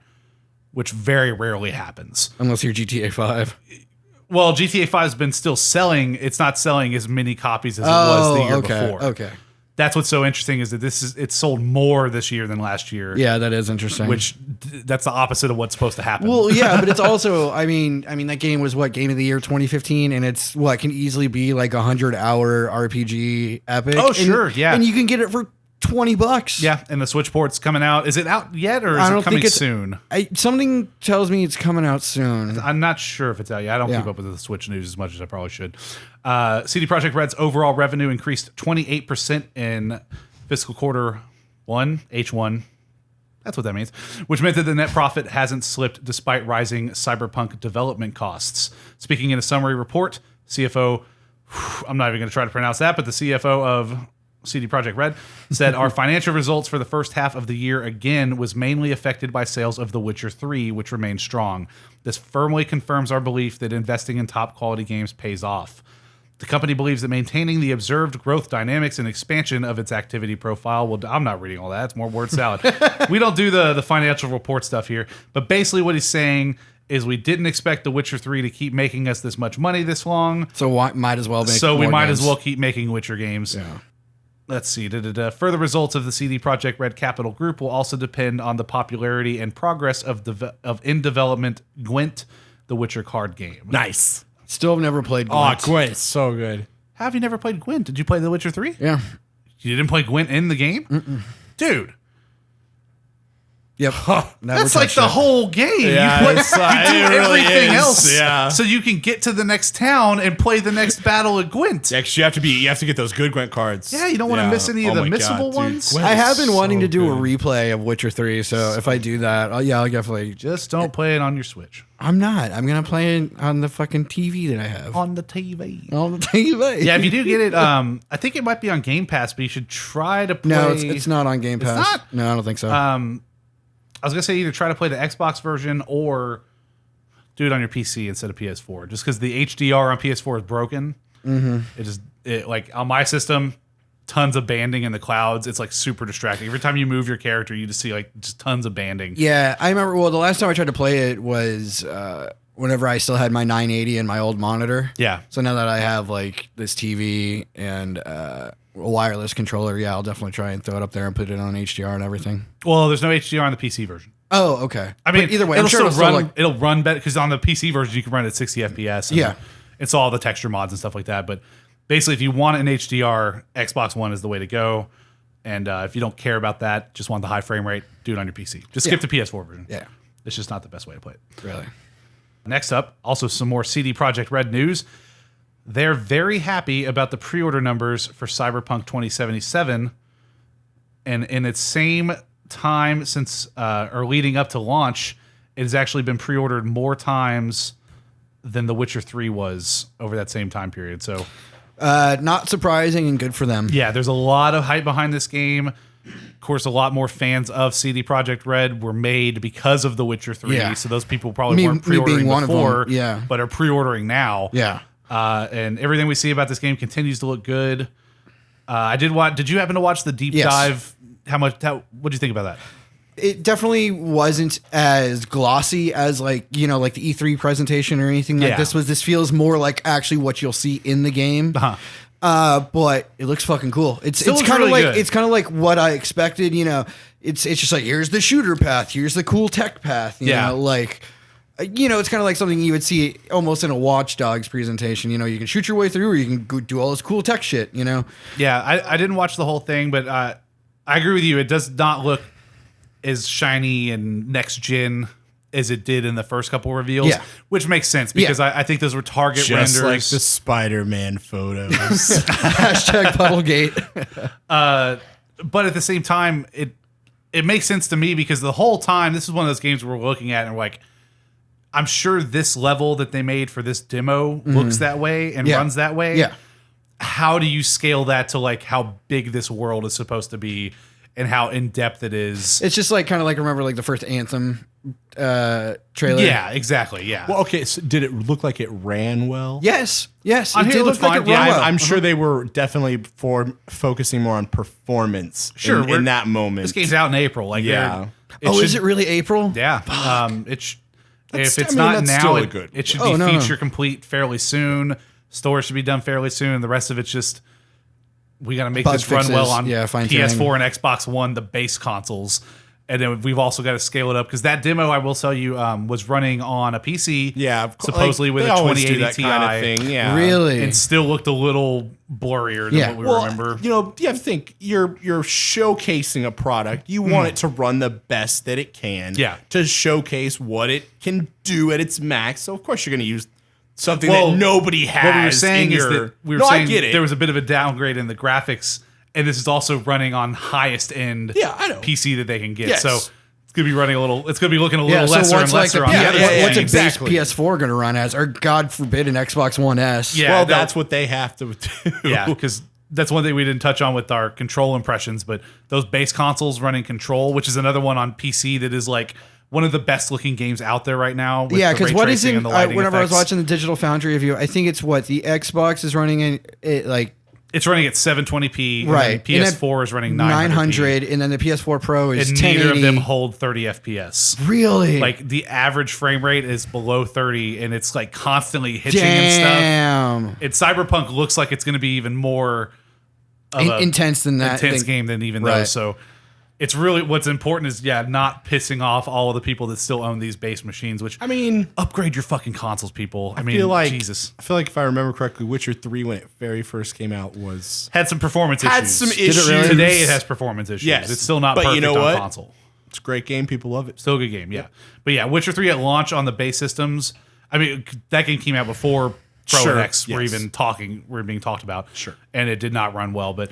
which very rarely happens. Unless you're GTA 5. Well, GTA 5 has been still selling. It's not selling as many copies as it was the year before. Okay. That's what's so interesting is that it's sold more this year than last year. Yeah, that is interesting. Which that's the opposite of what's supposed to happen. Well, yeah, but it's also, I mean, that game was what, Game of the Year 2015, and it's what can easily be like 100-hour RPG epic. Oh, sure, yeah. And you can get it for $20. Yeah, and the Switch port's coming out. Is it out yet, or is it coming soon? Something tells me it's coming out soon. I'm not sure if it's out yet. I don't keep up with the Switch news as much as I probably should. CD Projekt Red's overall revenue increased 28% in fiscal quarter 1, H1. That's what that means. Which meant that the net profit hasn't slipped despite rising Cyberpunk development costs. Speaking in a summary report, CFO, I'm not even going to try to pronounce that, but the CFO of CD Projekt Red said our financial results for the first half of the year again was mainly affected by sales of The Witcher 3, which remained strong. This firmly confirms our belief that investing in top quality games pays off. The company believes that maintaining the observed growth dynamics and expansion of its activity profile will... I'm not reading all that. It's more word salad. We don't do the financial report stuff here. But basically what he's saying is we didn't expect The Witcher 3 to keep making us this much money this long. So might as well make So we more might games. as well keep making Witcher games. Yeah. Let's see. Further results of the CD Projekt Red Capital Group will also depend on the popularity and progress of in-development Gwent, the Witcher card game. Nice. Still have never played Oh, Gwent. Gwent, so good. How have you never played Gwent? Did you play The Witcher 3? Yeah. You didn't play Gwent in the game? Dude. Yep. That's like the whole game. Yeah, you it do really everything is. else Yeah. so you can get to the next town and play the next battle at Gwent. Actually, you have to get those good Gwent cards. Yeah, you don't want to miss any of the my missable God, dude. ones. Gwent I have is been wanting so to do a good. replay of Witcher 3, so if I do that, I'll definitely. Just don't play it on your Switch. I'm not. I'm going to play it on the fucking TV that I have. On the TV. On the TV. Yeah, if you do get it, I think it might be on Game Pass, but you should try to play. No, it's not on Game Pass. not? No, I don't think so. I was gonna say either try to play the Xbox version or do it on your PC instead of PS4. Just because the HDR on PS4 is broken. It like on my system, tons of banding in the clouds. It's like super distracting. Every time you move your character, you just see like just tons of banding. Yeah, I remember. Well, the last time I tried to play it was whenever I still had my 980 and my old monitor. Yeah. So now that I have like this TV and a wireless controller, yeah, I'll definitely try and throw it up there and put it on HDR and everything. Well, there's no HDR on the PC version. Oh, okay. I mean, But either way, it'll I'm sure still it'll run. It'll run better because on the PC version you can run it at 60 FPS. And Yeah. It's all the texture mods and stuff like that. But basically, if you want an HDR, Xbox One is the way to go. And if you don't care about that, just want the high frame rate, do it on your PC. Just skip the PS4 version. Yeah. It's just not the best way to play it. Really. Next up, also some more CD Projekt Red news. They're very happy about the pre-order numbers for Cyberpunk 2077. And in its same time since or leading up to launch, it has actually been pre-ordered more times than The Witcher 3 was over that same time period. So Not surprising and good for them. yeah, there's a lot of hype behind this game. Of course, a lot more fans of CD Projekt Red were made because of The Witcher 3. Yeah. So those people probably Me- weren't me being pre-ordering one of them, before, yeah. but are pre-ordering now. Yeah. And everything we see about this game continues to look good. I did watch. Did you happen to watch the deep Yes. dive? What do you think about that? It definitely wasn't as glossy as like the E3 presentation or anything like Yeah. this was. This feels more like actually what you'll see in the game. Uh-huh. But it looks fucking cool. It's Still looks kind of really like good. it's kind of like what I expected. It's just like here's the shooter path, here's the cool tech path. Yeah. It's kind of like something you would see almost in a Watch Dogs presentation. You can shoot your way through, or you can go do all this cool tech shit. Yeah, I didn't watch the whole thing, but I agree with you. It does not look as shiny and next gen as it did in the first couple reveals, Yeah. which makes sense because I think those were target Just renders. like the Spider-Man photos. Hashtag Puddlegate. But at the same time, it makes sense to me because the whole time, this is one of those games we're looking at and we're like, I'm sure this level that they made for this demo looks that way and Yeah. runs that way. Yeah. How do you scale that to like how big this world is supposed to be and how in depth it is? It's just like kind of like remember like the first Anthem trailer. Yeah, exactly. Yeah. Well, okay, so did it look like it ran well? Yes. On here it looks fine. Yeah, well. I'm sure they were definitely focusing more on performance Sure, in that moment. this game's out in April. Like, Yeah. Is it really April? Yeah. If it's I mean, not that's now, still a good it should Oh, be no, no. feature complete fairly soon. Store should be done fairly soon. The rest of it's just we got to make Bug this run fixes, well on fine-tuning. PS4 and Xbox One, the base consoles. And then we've also got to scale it up because that demo, I will tell you, was running on a PC. Yeah, supposedly with they a always do 2080 that Ti, kind of thing. Yeah, Really? and still looked a little blurrier than Yeah. what we Well, remember. you have to think you're showcasing a product. You want it to run the best that it can. Yeah. To showcase what it can do at its max. So of course you're going to use something Well, that nobody has. What we were saying in is your, that we were no, saying I get it. there was a bit of a downgrade in the graphics, and this is also running on highest end Yeah, I know. PC that they can get. Yes. So it's gonna be running a little. It's gonna be looking a little Yeah, so lesser and what's like lesser the on Yeah, the yeah, other yeah, what's a games. exactly. base PS4 going to run as? Or God forbid an Xbox One S? Yeah, well, no, that's what they have to do. yeah, because that's one thing we didn't touch on with our Control impressions, but those base consoles running Control, which is another one on PC that is like one of the best looking games out there right now. With Yeah, the because ray what is tracing in and the lighting whenever I was effects. watching the Digital Foundry review, I think it's what the Xbox is running in it like It's running at 720p, right. and then PS4 is running 900p. 900, and then the PS4 Pro is and 1080. neither of them hold 30 FPS. Really? Like the average frame rate is below 30, and it's like constantly hitching and stuff. Damn. And Cyberpunk looks like it's going to be even more of a Intense than that. intense thing. game than even Right. those. So it's really what's important is not pissing off all of the people that still own these base machines. Which I mean, upgrade your fucking consoles, people. I mean, feel like, Jesus. I feel like if I remember correctly, Witcher 3 when it very first came out had some performance had issues. some Did issues. it really? Today it has performance issues. Yes, It's still not but perfect you know on what? console. It's a great game. People love it. Still a good game, yeah. But yeah, Witcher 3 at launch on the base systems. I mean, that game came out before Pro Sure, and X were yes. were being talked about. Sure. And it did not run well. But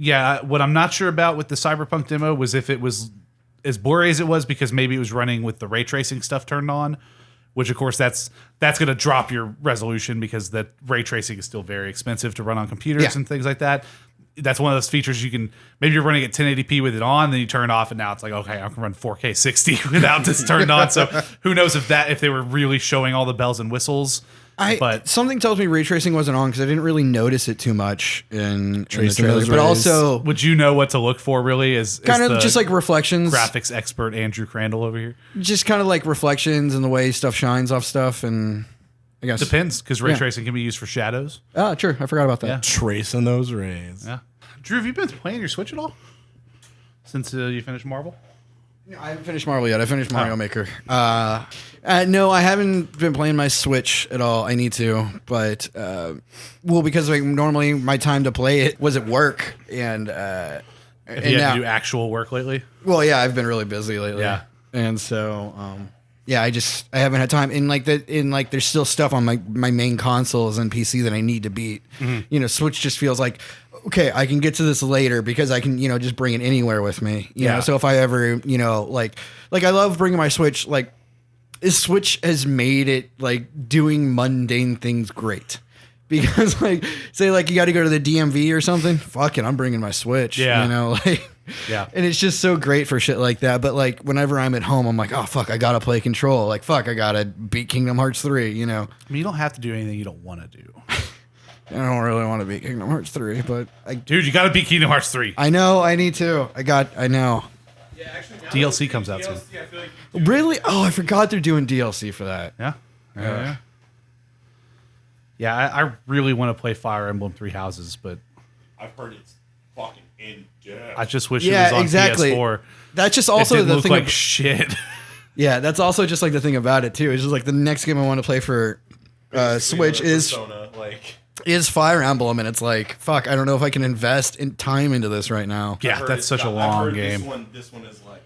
yeah, what I'm not sure about with the Cyberpunk demo was if it was as blurry as it was because maybe it was running with the ray tracing stuff turned on, which of course that's going to drop your resolution because that ray tracing is still very expensive to run on computers and things like that. That's one of those features you can, maybe you're running at 1080p with it on, then you turn it off, and now it's like, okay, I can run 4K 60 without this turned on. So who knows if they were really showing all the bells and whistles. But something tells me ray tracing wasn't on because I didn't really notice it too much in the Tracing trailer. those But rays. also, would you know what to look for really? Is kind of the just like reflections, graphics expert Andrew Crandell over here? just kind of like reflections and the way stuff shines off stuff, and I guess Depends, because ray Yeah. tracing can be used for shadows. Oh, true. I forgot about that. Yeah. Tracing those rays. Yeah. Drew, have you been playing your Switch at all since you finished Marvel? I haven't finished Marvel yet. I finished Mario Maker. No, I haven't been playing my Switch at all. I need to, but because like normally my time to play it was at work, and Have and you had now, to do actual work lately? well, yeah, I've been really busy lately. Yeah. and so yeah, I haven't had time. And like there's still stuff on my main consoles and PC that I need to beat. Mm-hmm. Switch just feels like, okay, I can get to this later because I can, just bring it anywhere with me. You know, so if I ever, like I love bringing my Switch. Like, this Switch has made it like doing mundane things great. Because like, say like you got to go to the DMV or something. Fuck it, I'm bringing my Switch. Yeah. Like. Yeah. And it's just so great for shit like that. But like whenever I'm at home, I'm like, oh fuck, I gotta play Control. Like fuck, I gotta beat Kingdom Hearts 3. I mean, you don't have to do anything you don't want to do. I don't really want to beat Kingdom Hearts 3, but Dude, you got to beat Kingdom Hearts 3. I know I need to. I know. Yeah, actually, DLC comes out soon. I feel like Really? Oh, I forgot they're doing DLC for that. Yeah. Yeah, I really want to play Fire Emblem Three Houses, but I've heard it's fucking in depth. I just wish it Yeah, was on exactly. PS4. That's just It also didn't the look thing. like shit. Yeah, that's also just like the thing about it too. It's just like the next game I want to play for Switch is Fire Emblem, and it's like fuck. I don't know if I can invest in time into this right now. Yeah, that's such a long game. This one is like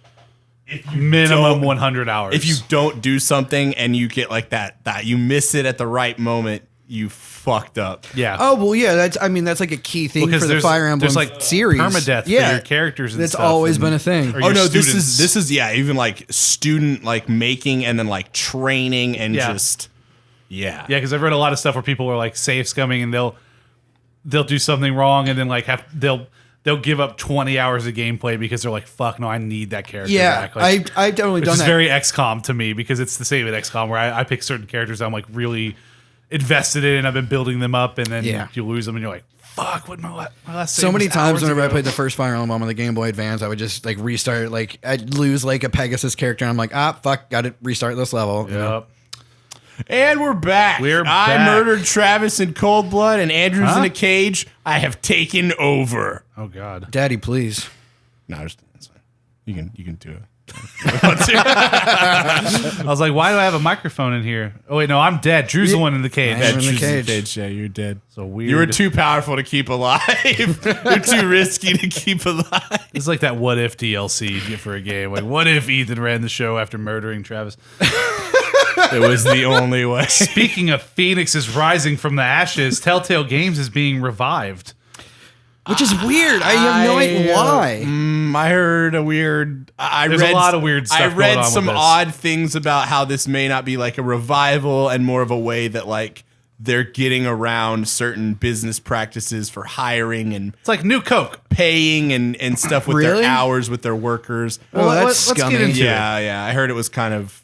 Minimum 100 hours. if you don't do something and you get like that you miss it at the right moment, you fucked up. Yeah. Oh well, yeah. That's like a key thing Because for the Fire Emblem there's like series. permadeath for your characters and that's stuff, always and- been a thing. or Oh your no, students. this is even like student like making and then like training and Yeah. just Yeah, because I've read a lot of stuff where people are like safe scumming and they'll do something wrong and then like they'll give up 20 hours of gameplay because they're like, fuck no, I need that character Yeah, back. Like, I've definitely which done is that. very XCOM to me because it's the same at XCOM where I pick certain characters I'm like really invested in and I've been building them up and then Yeah. you lose them and you're like, fuck, what my last So save many was times hours whenever I ago. played the first Fire Emblem on the Game Boy Advance, I would just like restart. Like I'd lose like a Pegasus character, and I'm like, fuck, got to restart this level. you know? Yep. And we're back. We're I back. murdered Travis in cold blood and Andrew's Huh? in a cage. I have taken over. Oh god. Daddy, please. No, that's fine. You can do it. I was like, why do I have a microphone in here? Oh wait, no, I'm dead. Drew's the one in the cage. I am in the Choose cage. Yeah, you're dead. So weird. You were too powerful to keep alive. You're too risky to keep alive. It's like that what if DLC you get for a game. Like, what if Ethan ran the show after murdering Travis? It was the only way. Speaking of phoenixes rising from the ashes, Telltale Games is being revived. Which is weird. I have no idea why. I heard a weird. There's a lot of weird stuff I going read on with some this. odd things about how this may not be like a revival and more of a way that like they're getting around certain business practices for hiring and It's like New Coke. paying and stuff with Really? their hours with their workers. Well, that's let's get scummy. into it. Yeah. I heard it was kind of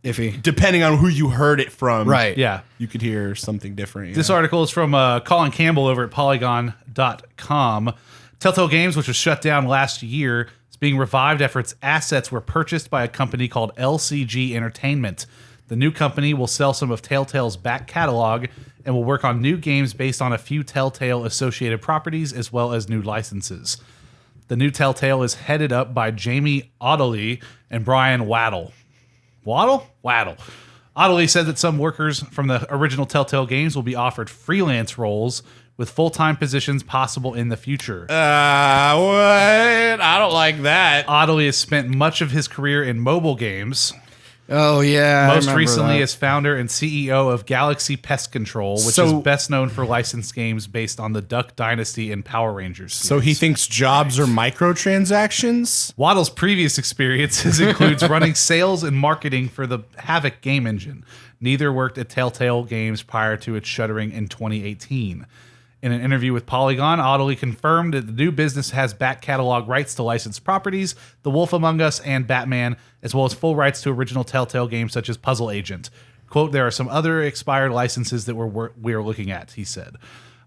Iffy. depending on who you heard it from. Right. Yeah. You could hear something different. This article is from Colin Campbell over at Polygon.com. Telltale Games, which was shut down last year, is being revived after its assets were purchased by a company called LCG Entertainment. The new company will sell some of Telltale's back catalog and will work on new games based on a few Telltale associated properties as well as new licenses. The new Telltale is headed up by Jamie Ottley and Brian Waddle. Waddle. Ottley said that some workers from the original Telltale games will be offered freelance roles with full-time positions possible in the future. What? I don't like that. Ottley has spent much of his career in mobile games. Oh, yeah. Most recently as founder and CEO of Galaxy Pest Control, which is best known for licensed games based on the Duck Dynasty and Power Rangers series. So he thinks jobs are microtransactions? Waddle's previous experiences includes running sales and marketing for the Havoc game engine. Neither worked at Telltale Games prior to its shuttering in 2018. In an interview with Polygon, Ottley confirmed that the new business has back catalog rights to licensed properties, The Wolf Among Us and Batman, as well as full rights to original Telltale games such as Puzzle Agent. Quote, there are some other expired licenses that we are looking at, he said.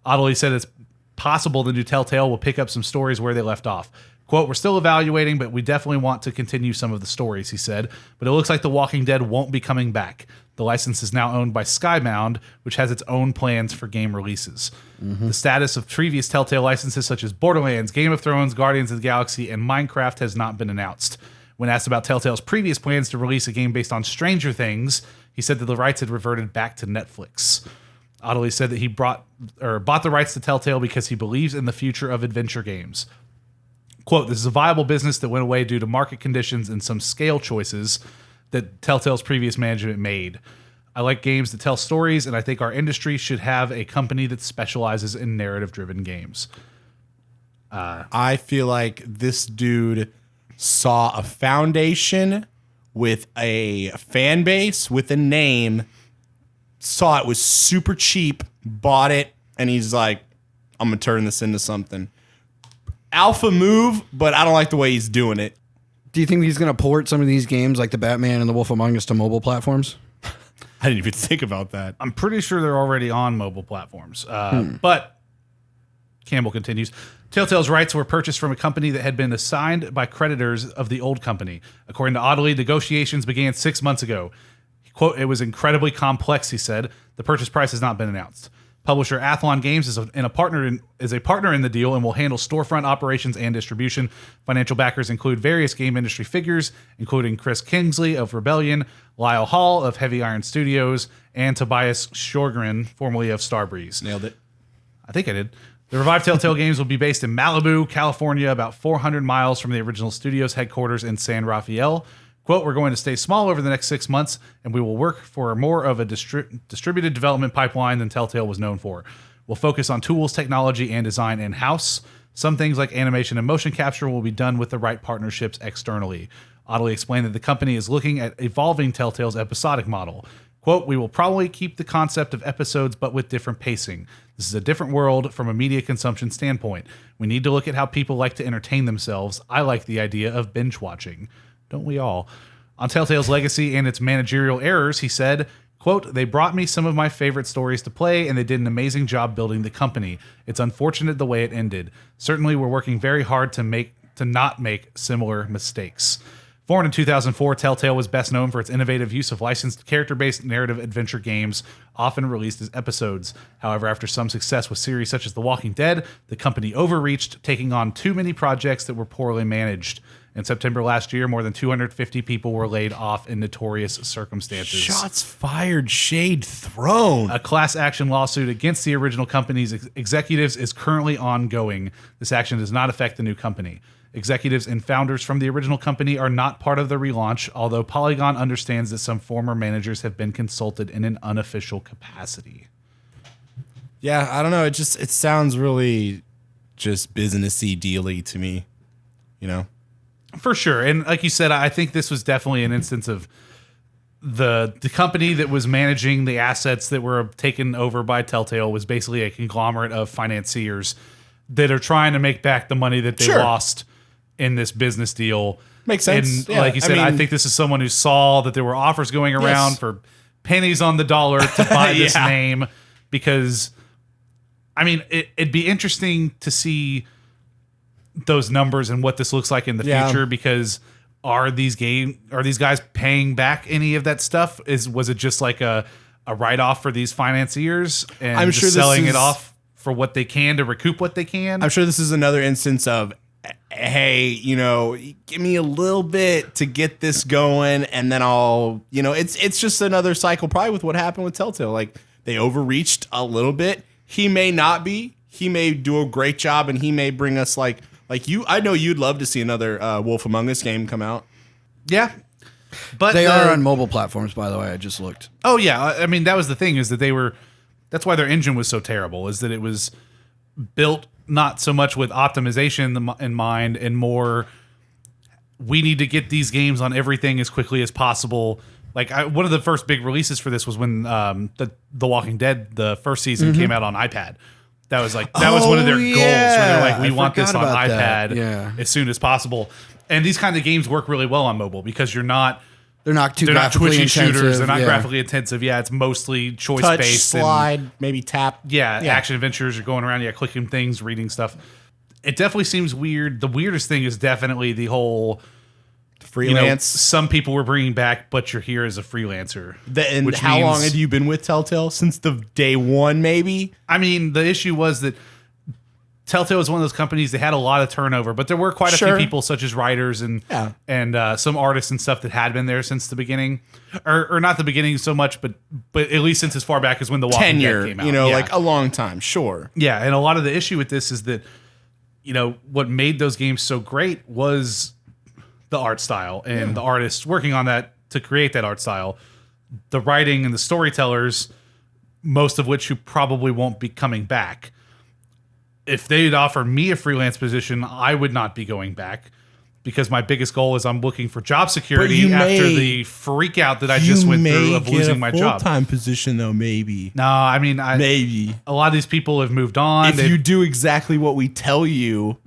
Ottley said it's possible the new Telltale will pick up some stories where they left off. Quote, we're still evaluating, but we definitely want to continue some of the stories, he said. But it looks like The Walking Dead won't be coming back. The license is now owned by Skybound, which has its own plans for game releases. The status of previous Telltale licenses such as Borderlands, Game of Thrones, Guardians of the Galaxy, and Minecraft has not been announced. When asked about Telltale's previous plans to release a game based on Stranger Things, he said that the rights had reverted back to Netflix. Ottley said that he bought the rights to Telltale because he believes in the future of adventure games. Quote, this is a viable business that went away due to market conditions and some scale choices that Telltale's previous management made. I like games that tell stories, and I think our industry should have a company that specializes in narrative-driven games. I feel like this dude saw a foundation with a fan base, with a name, saw it was super cheap, bought it, and he's like, I'm going to turn this into something. Alpha move, but I don't like the way he's doing it. Do you think he's going to port some of these games like the Batman and the Wolf Among Us to mobile platforms? I didn't even think about that. I'm pretty sure they're already on mobile platforms. But Campbell continues, Telltale's rights were purchased from a company that had been assigned by creditors of the old company. According to Ottley, negotiations began 6 months ago. Quote, it was incredibly complex, he said. The purchase price has not been announced. Publisher Athlon Games is a partner in the deal and will handle storefront operations and distribution. Financial backers include various game industry figures, including Chris Kingsley of Rebellion, Lyle Hall of Heavy Iron Studios, and Tobias Sjogren, formerly of Starbreeze. Nailed it. I think I did. The revived Telltale games will be based in Malibu, California, about 400 miles from the original studio's headquarters in San Rafael. Quote, we're going to stay small over the next 6 months, and we will work for more of a distributed development pipeline than Telltale was known for. We'll focus on tools, technology, and design in-house. Some things like animation and motion capture will be done with the right partnerships externally. Ottley explained that the company is looking at evolving Telltale's episodic model. Quote, we will probably keep the concept of episodes, but with different pacing. This is a different world from a media consumption standpoint. We need to look at how people like to entertain themselves. I like the idea of binge watching. Don't we all? On Telltale's legacy and its managerial errors, he said, quote, they brought me some of my favorite stories to play, and they did an amazing job building the company. It's unfortunate the way it ended. Certainly, we're working very hard to not make similar mistakes. Born in 2004, Telltale was best known for its innovative use of licensed character-based narrative adventure games, often released as episodes. However, after some success with series such as The Walking Dead, the company overreached, taking on too many projects that were poorly managed. In September last year, more than 250 people were laid off in notorious circumstances. Shots fired, shade thrown. A class action lawsuit against the original company's executives is currently ongoing. This action does not affect the new company. Executives and founders from the original company are not part of the relaunch, although Polygon understands that some former managers have been consulted in an unofficial capacity. Yeah, I don't know. It sounds really just businessy dealy to me, you know? For sure. And like you said, I think this was definitely an instance of the company that was managing the assets that were taken over by Telltale was basically a conglomerate of financiers that are trying to make back the money that they lost in this business deal. Makes sense. And like you said, I think this is someone who saw that there were offers going around for pennies on the dollar to buy this name, because I mean, it'd be interesting to see those numbers and what this looks like in the future, because are these guys paying back any of that stuff? Was it just like a write-off for these financiers and I'm just sure selling it off for what they can to recoup what they can? I'm sure this is another instance of hey, give me a little bit to get this going, and then I'll, it's just another cycle, probably with what happened with Telltale. Like, they overreached a little bit. He may not be. He may do a great job, and he may bring us like you. I know you'd love to see another Wolf Among Us game come out. Yeah. But they are on mobile platforms, by the way. I just looked. Oh, yeah. I mean, that was the thing, is that that's why their engine was so terrible, is that it was built not so much with optimization in mind and more, we need to get these games on everything as quickly as possible. Like, one of the first big releases for this was when the Walking Dead, the first season, came out on iPad. That was one of their goals, where they're like, we want this on iPad as soon as possible. And these kind of games work really well on mobile because they're not graphically twitchy shooters. They're not yeah. graphically intensive. Yeah, it's mostly choice Touch, based. slide, maybe tap. Yeah, action adventures. You're going around, clicking things, reading stuff. It definitely seems weird. The weirdest thing is definitely the whole freelance. Some people were bringing back, but you're here as a freelancer. And how long have you been with Telltale? Since the day one, maybe? I mean, the issue was that Telltale was one of those companies that had a lot of turnover, but there were quite a few people, such as writers and some artists and stuff, that had been there since the beginning, or not the beginning so much, but at least since as far back as when the Walking Dead came out. Like a long time, sure. Yeah, and a lot of the issue with this is that what made those games so great was the art style and the artists working on that to create that art style, the writing and the storytellers, most of which who probably won't be coming back. If they'd offer me a freelance position, I would not be going back, because my biggest goal is I'm looking for job security after the freak out that I just went through of losing my job. Full-time position, though, maybe. No, I mean, maybe. A lot of these people have moved on. If you do exactly what we tell you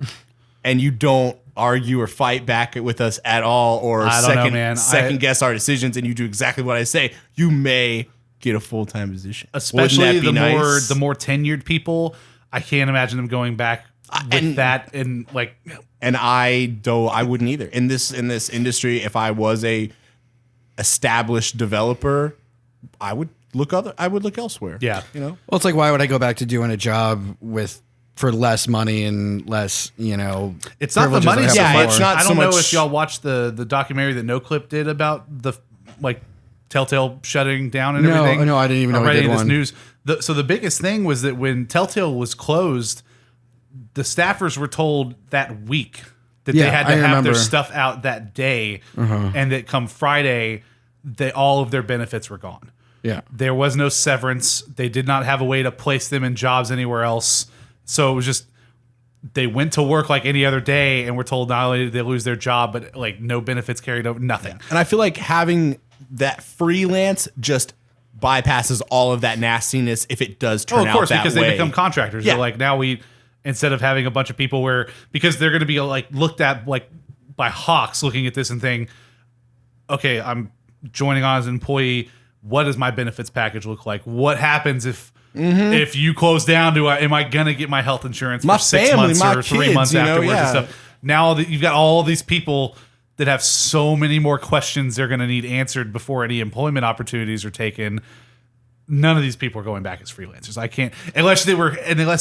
and you don't argue or fight back with us at all, or second guess our decisions, and you do exactly what I say, you may get a full-time position. Especially the more tenured people. I can't imagine them going back with that, and like. And I wouldn't either. In this industry, if I was a established developer, I would look elsewhere. Yeah, Well, it's like, why would I go back to doing a job for less money and less, It's not the money so much. It's not. I don't know if y'all watched the documentary that NoClip did about the Telltale shutting down and everything. No, I didn't even know I did one. News. So the biggest thing was that when Telltale was closed, the staffers were told that week that they had to have their stuff out that day, and that come Friday, all of their benefits were gone. Yeah, there was no severance. They did not have a way to place them in jobs anywhere else. So it was just, they went to work like any other day and were told not only did they lose their job, but like no benefits carried over, nothing. And I feel like having that freelance just bypasses all of that nastiness if it does turn out that way. Of course, because they become contractors. Yeah. So like now instead of having a bunch of people because they're going to be like looked at like by hawks looking at this and saying, okay, I'm joining on as an employee. What does my benefits package look like? What happens if you close down? Am I going to get my health insurance for 6 months or 3 months afterwards and stuff? Now that you've got all these people that have so many more questions they're going to need answered before any employment opportunities are taken. None of these people are going back as freelancers. I can't, unless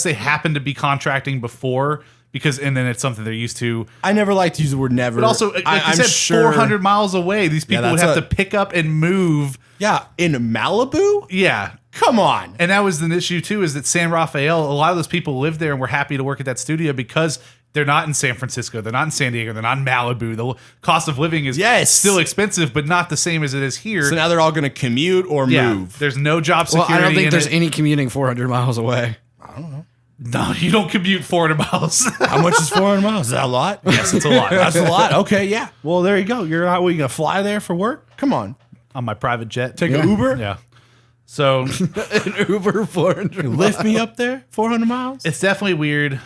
they happen to be contracting before, and then it's something they're used to. I never like to use the word never. But also, like I said, 400 miles away, these people would have to pick up and move. Yeah, in Malibu? Yeah. Come on. And that was an issue too, is that San Rafael, a lot of those people lived there and were happy to work at that studio because they're not in San Francisco, they're not in San Diego, they're not in Malibu. The cost of living is still expensive, but not the same as it is here. So now they're all going to commute or move. There's no job security. Well, I don't think there's any commuting 400 miles away. I don't know. No, you don't commute 400 miles. How much is 400 miles? Is that a lot? Yes, it's a lot. That's a lot. Okay, yeah. Well, there you go. You're not. You going to fly there for work? Come on. On my private jet. Take an Uber? Yeah. So an Uber 400 miles. Lift me up there 400 miles? It's definitely weird.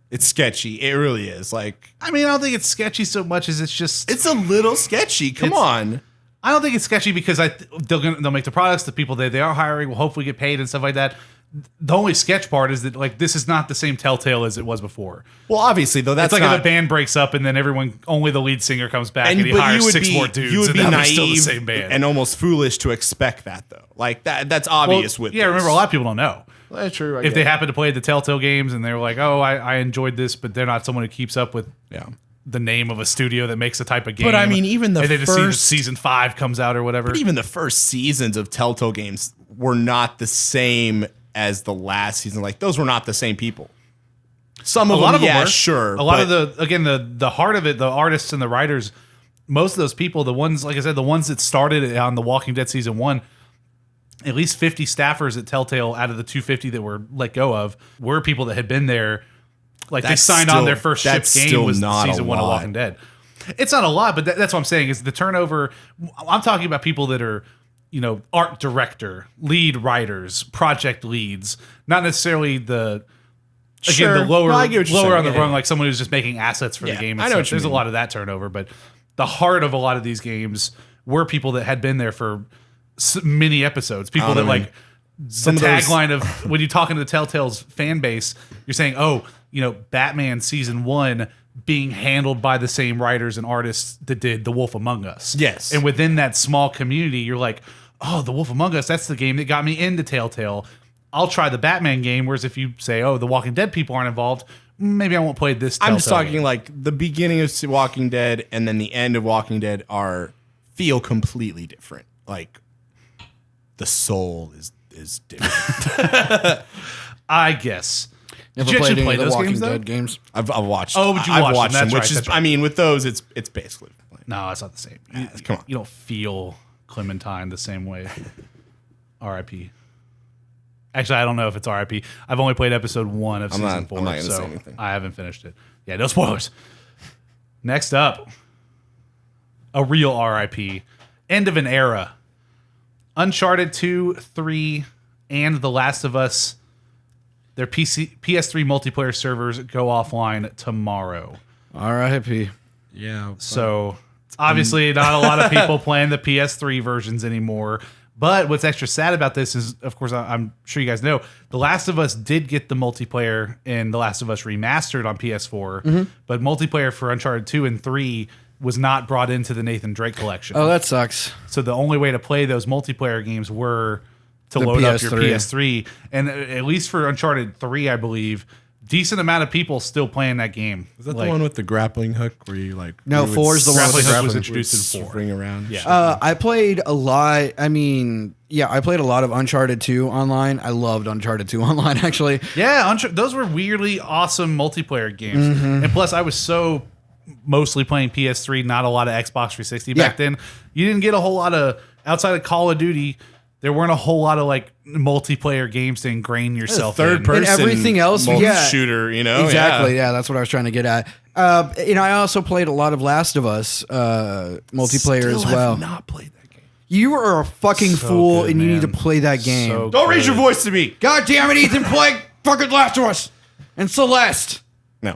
It's sketchy. It really is. Like, I mean, I don't think it's sketchy so much as it's a little sketchy. Come on. I don't think it's sketchy because they'll make the products. The people they are hiring will hopefully get paid and stuff like that. The only sketch part is that like this is not the same Telltale as it was before. Well, obviously though, that's it's like if a band breaks up and then only the lead singer comes back and he hires six more dudes. You would be naive still the same band. And almost foolish to expect that though. Like that's obvious with. Yeah, remember a lot of people don't know. Well, that's true. If they happen to play the Telltale games and they're like, oh, I enjoyed this, but they're not someone who keeps up with the name of a studio that makes a type of game. But I mean, even the and then first season 5 comes out or whatever. But even the first seasons of Telltale Games were not the same as the last season. Like those were not the same people. Some of them, yeah, were. sure. A lot of the heart of it, the artists and the writers, most of those people, the ones, like I said, the ones that started on The Walking Dead season 1, at least 50 staffers at Telltale out of the 250 that were let go of were people that had been there. Like they signed on their first shipped game was season 1 of Walking Dead. It's not a lot, but that's what I'm saying is the turnover. I'm talking about people that are, art director, lead writers, project leads, not necessarily the lower on the rung, like someone who's just making assets for the game. I know There's a lot of that turnover, but the heart of a lot of these games were people that had been there for many episodes. People that like the tagline of when you're talking to the Telltale's fan base, you're saying, Batman season 1 being handled by the same writers and artists that did The Wolf Among Us. Yes. And within that small community, you're like, oh, The Wolf Among Us, that's the game that got me into Telltale. I'll try the Batman game. Whereas if you say, oh, the Walking Dead people aren't involved, maybe I won't play this Telltale I'm just talking game. like the beginning of Walking Dead and then the end of Walking Dead feel completely different. Like the soul is different. I guess. Never Did you played actually any play of the those Walking games, though? Dead games. I've watched. Oh, but you I've watched watched them. them, That's which right, is, that's right. I mean, with those, it's basically. No, it's not the same. Come on. You don't feel Clementine the same way. R.I.P. Actually, I don't know if it's R.I.P. I've only played episode 1 of season 4, I'm not gonna so say anything. I haven't finished it. Yeah, no spoilers. Next up, a real R.I.P. End of an era. Uncharted 2, 3, and The Last of Us. Their PS3 multiplayer servers go offline tomorrow. R.I.P. Yeah. So obviously not a lot of people playing the PS3 versions anymore. But what's extra sad about this is, of course, I'm sure you guys know, The Last of Us did get the multiplayer in The Last of Us Remastered on PS4, but multiplayer for Uncharted 2 and 3 was not brought into the Nathan Drake collection. Oh, that sucks. So the only way to play those multiplayer games were to The load up your PS3. PS3. And at least for Uncharted 3, I believe, decent amount of people still playing that game. Is that the one with the grappling hook where you like? No, 4 is the one with the Grappling hook was grappling. introduced in 4. Swing around. Yeah. I played a lot. I mean, yeah, I played a lot of Uncharted 2 online. I loved Uncharted 2 online, actually. Yeah, those were weirdly awesome multiplayer games. And plus, I was so mostly playing PS3, not a lot of Xbox 360 back Yeah. then. You didn't get a whole lot of, outside of Call of Duty, there weren't a whole lot of like multiplayer games to ingrain yourself Third in. person. And everything else, yeah. shooter. Exactly. Yeah, that's what I was trying to get at. I also played a lot of Last of Us multiplayer as well. Have not played that game. You are a fucking So fool, good, and you need to man. play that game. So Don't raise your good. voice to me. God damn it, Ethan! Play fucking Last of Us and Celeste. No.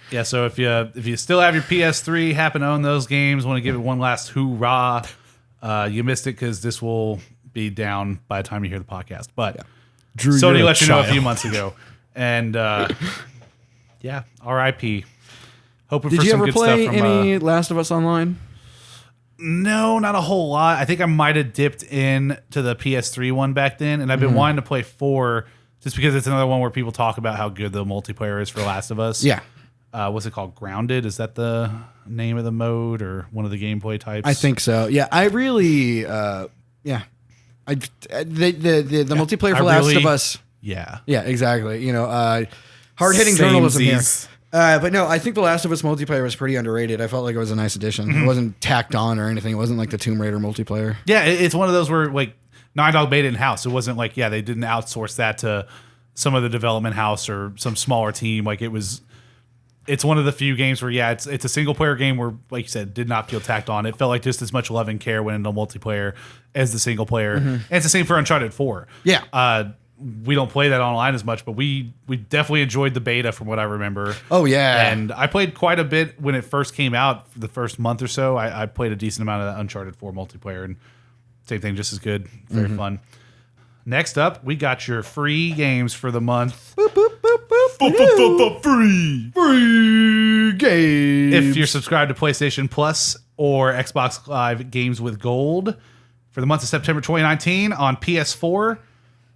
Yeah, so if you still have your PS3, happen to own those games, want to give it one last hoorah, you missed it because this will be down by the time you hear the podcast. But Drew, Sony you're a let you know a child. few months ago, and yeah, R.I.P. Hoping Did for you some ever good play stuff from. any Last of Us online? No, not a whole lot. I think I might have dipped in to the PS3 one back then, and I've been wanting to play 4 just because it's another one where people talk about how good the multiplayer is for Last of Us. Yeah, What's it called? Grounded? Is that the name of the mode or one of the gameplay types? I think so. Yeah, I really, yeah. The multiplayer I for Last really- of Us. Yeah. Yeah, exactly. Hard hitting journalism here. But no, I think the Last of Us multiplayer was pretty underrated. I felt like it was a nice addition. It wasn't tacked on or anything. It wasn't like the Tomb Raider multiplayer. Yeah, it's one of those where like Naughty Dog made it in house. It wasn't like they didn't outsource that to some other development house or some smaller team. Like it's one of the few games where it's a single player game where, like you said, did not feel tacked on. It felt like just as much love and care went into multiplayer as the single player. And it's the same for Uncharted 4. Yeah. We don't play that online as much, but we definitely enjoyed the beta from what I remember. Oh, yeah. And I played quite a bit when it first came out. For the first month or so, I played a decent amount of that Uncharted 4 multiplayer, and same thing, just as good, very fun. Next up, we got your free games for the month. Free game. If you're subscribed to PlayStation Plus or Xbox Live Games with Gold, for the month of September 2019 on PS4,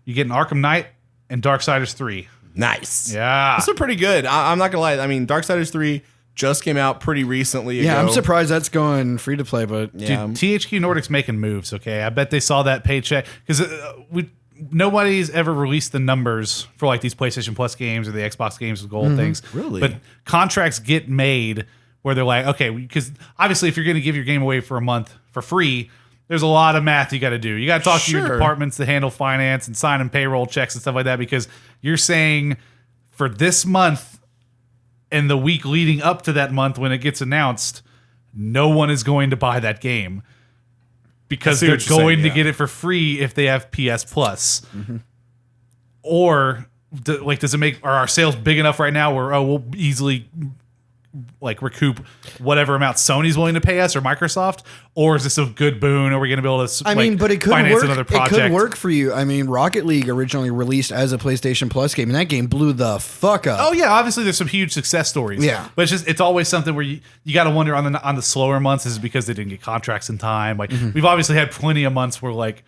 you get an Arkham Knight and Darksiders 3. Nice. Yeah. Those are pretty good. I'm not gonna lie. I mean, Darksiders 3 just came out pretty recently Yeah, ago. I'm surprised that's going free to play, but Yeah. Dude, THQ Nordic's making moves, okay? I bet they saw that paycheck because nobody's ever released the numbers for like these PlayStation Plus games or the Xbox games with gold things. Really? But contracts get made where they're like, okay, because obviously if you're going to give your game away for a month for free, there's a lot of math you got to do. You got to talk to your departments that handle finance and signing payroll checks and stuff like that because you're saying for this month and the week leading up to that month when it gets announced, no one is going to buy that game because they're going to get it for free if they have PS Plus. Or does it make, are our sales big enough right now where we'll easily like recoup whatever amount Sony's willing to pay us or Microsoft, or is this a good boon? Are we going to be able to? I mean, but it could finance work. Another project? It could work for you. I mean, Rocket League originally released as a PlayStation Plus game, and that game blew the fuck up. Oh yeah, obviously there's some huge success stories. Yeah, but it's always something where you got to wonder on the slower months is it because they didn't get contracts in time. Like we've obviously had plenty of months where like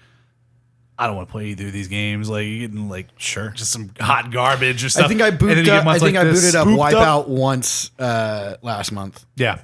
I don't want to play either of these games. Like you're getting like just some hot garbage or stuff. I think I booted up Wipeout once last month. Yeah.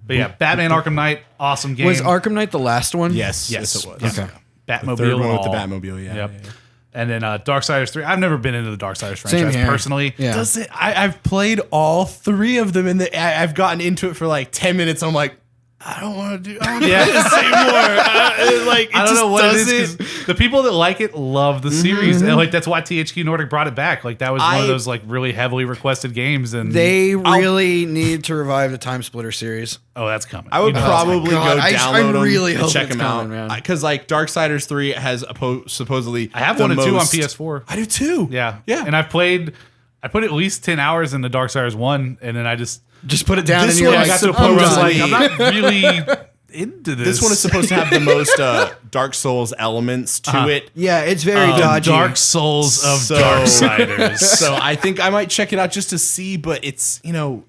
But yeah, Batman Arkham Knight, awesome game. Was Arkham Knight the last one? Yes, Yes, it was. Okay. Batmobile The third one and with the all. Batmobile, yeah. Yep. Yeah. And then Darksiders 3. I've never been into the Darksiders Same franchise here. personally. Yeah. Does it? I've played all three of them, and I've gotten into it for like 10 minutes. I'm like, I don't want to do play this anymore. Like, I don't know what it is. 'Cause the people that like it love the series, and like that's why THQ Nordic brought it back. Like that was one of those like really heavily requested games, and They really need to revive the Time Splitter series. oh, that's coming. I would probably go God. download them really and hope check it's them coming, out. man. Because like Darksiders 3 has supposedly I have the one and two on most- PS4. I do too. Yeah, Yeah. And I put at least 10 hours into Darksiders 1, and then I just Just put it down This and you're one like, I got to a point where I was like, I'm supposedly- not really into this. This one is supposed to have the most Dark Souls elements to it. yeah, it's very dodgy. Dark Souls of So- Darksiders. So I think I might check it out just to see, but it's,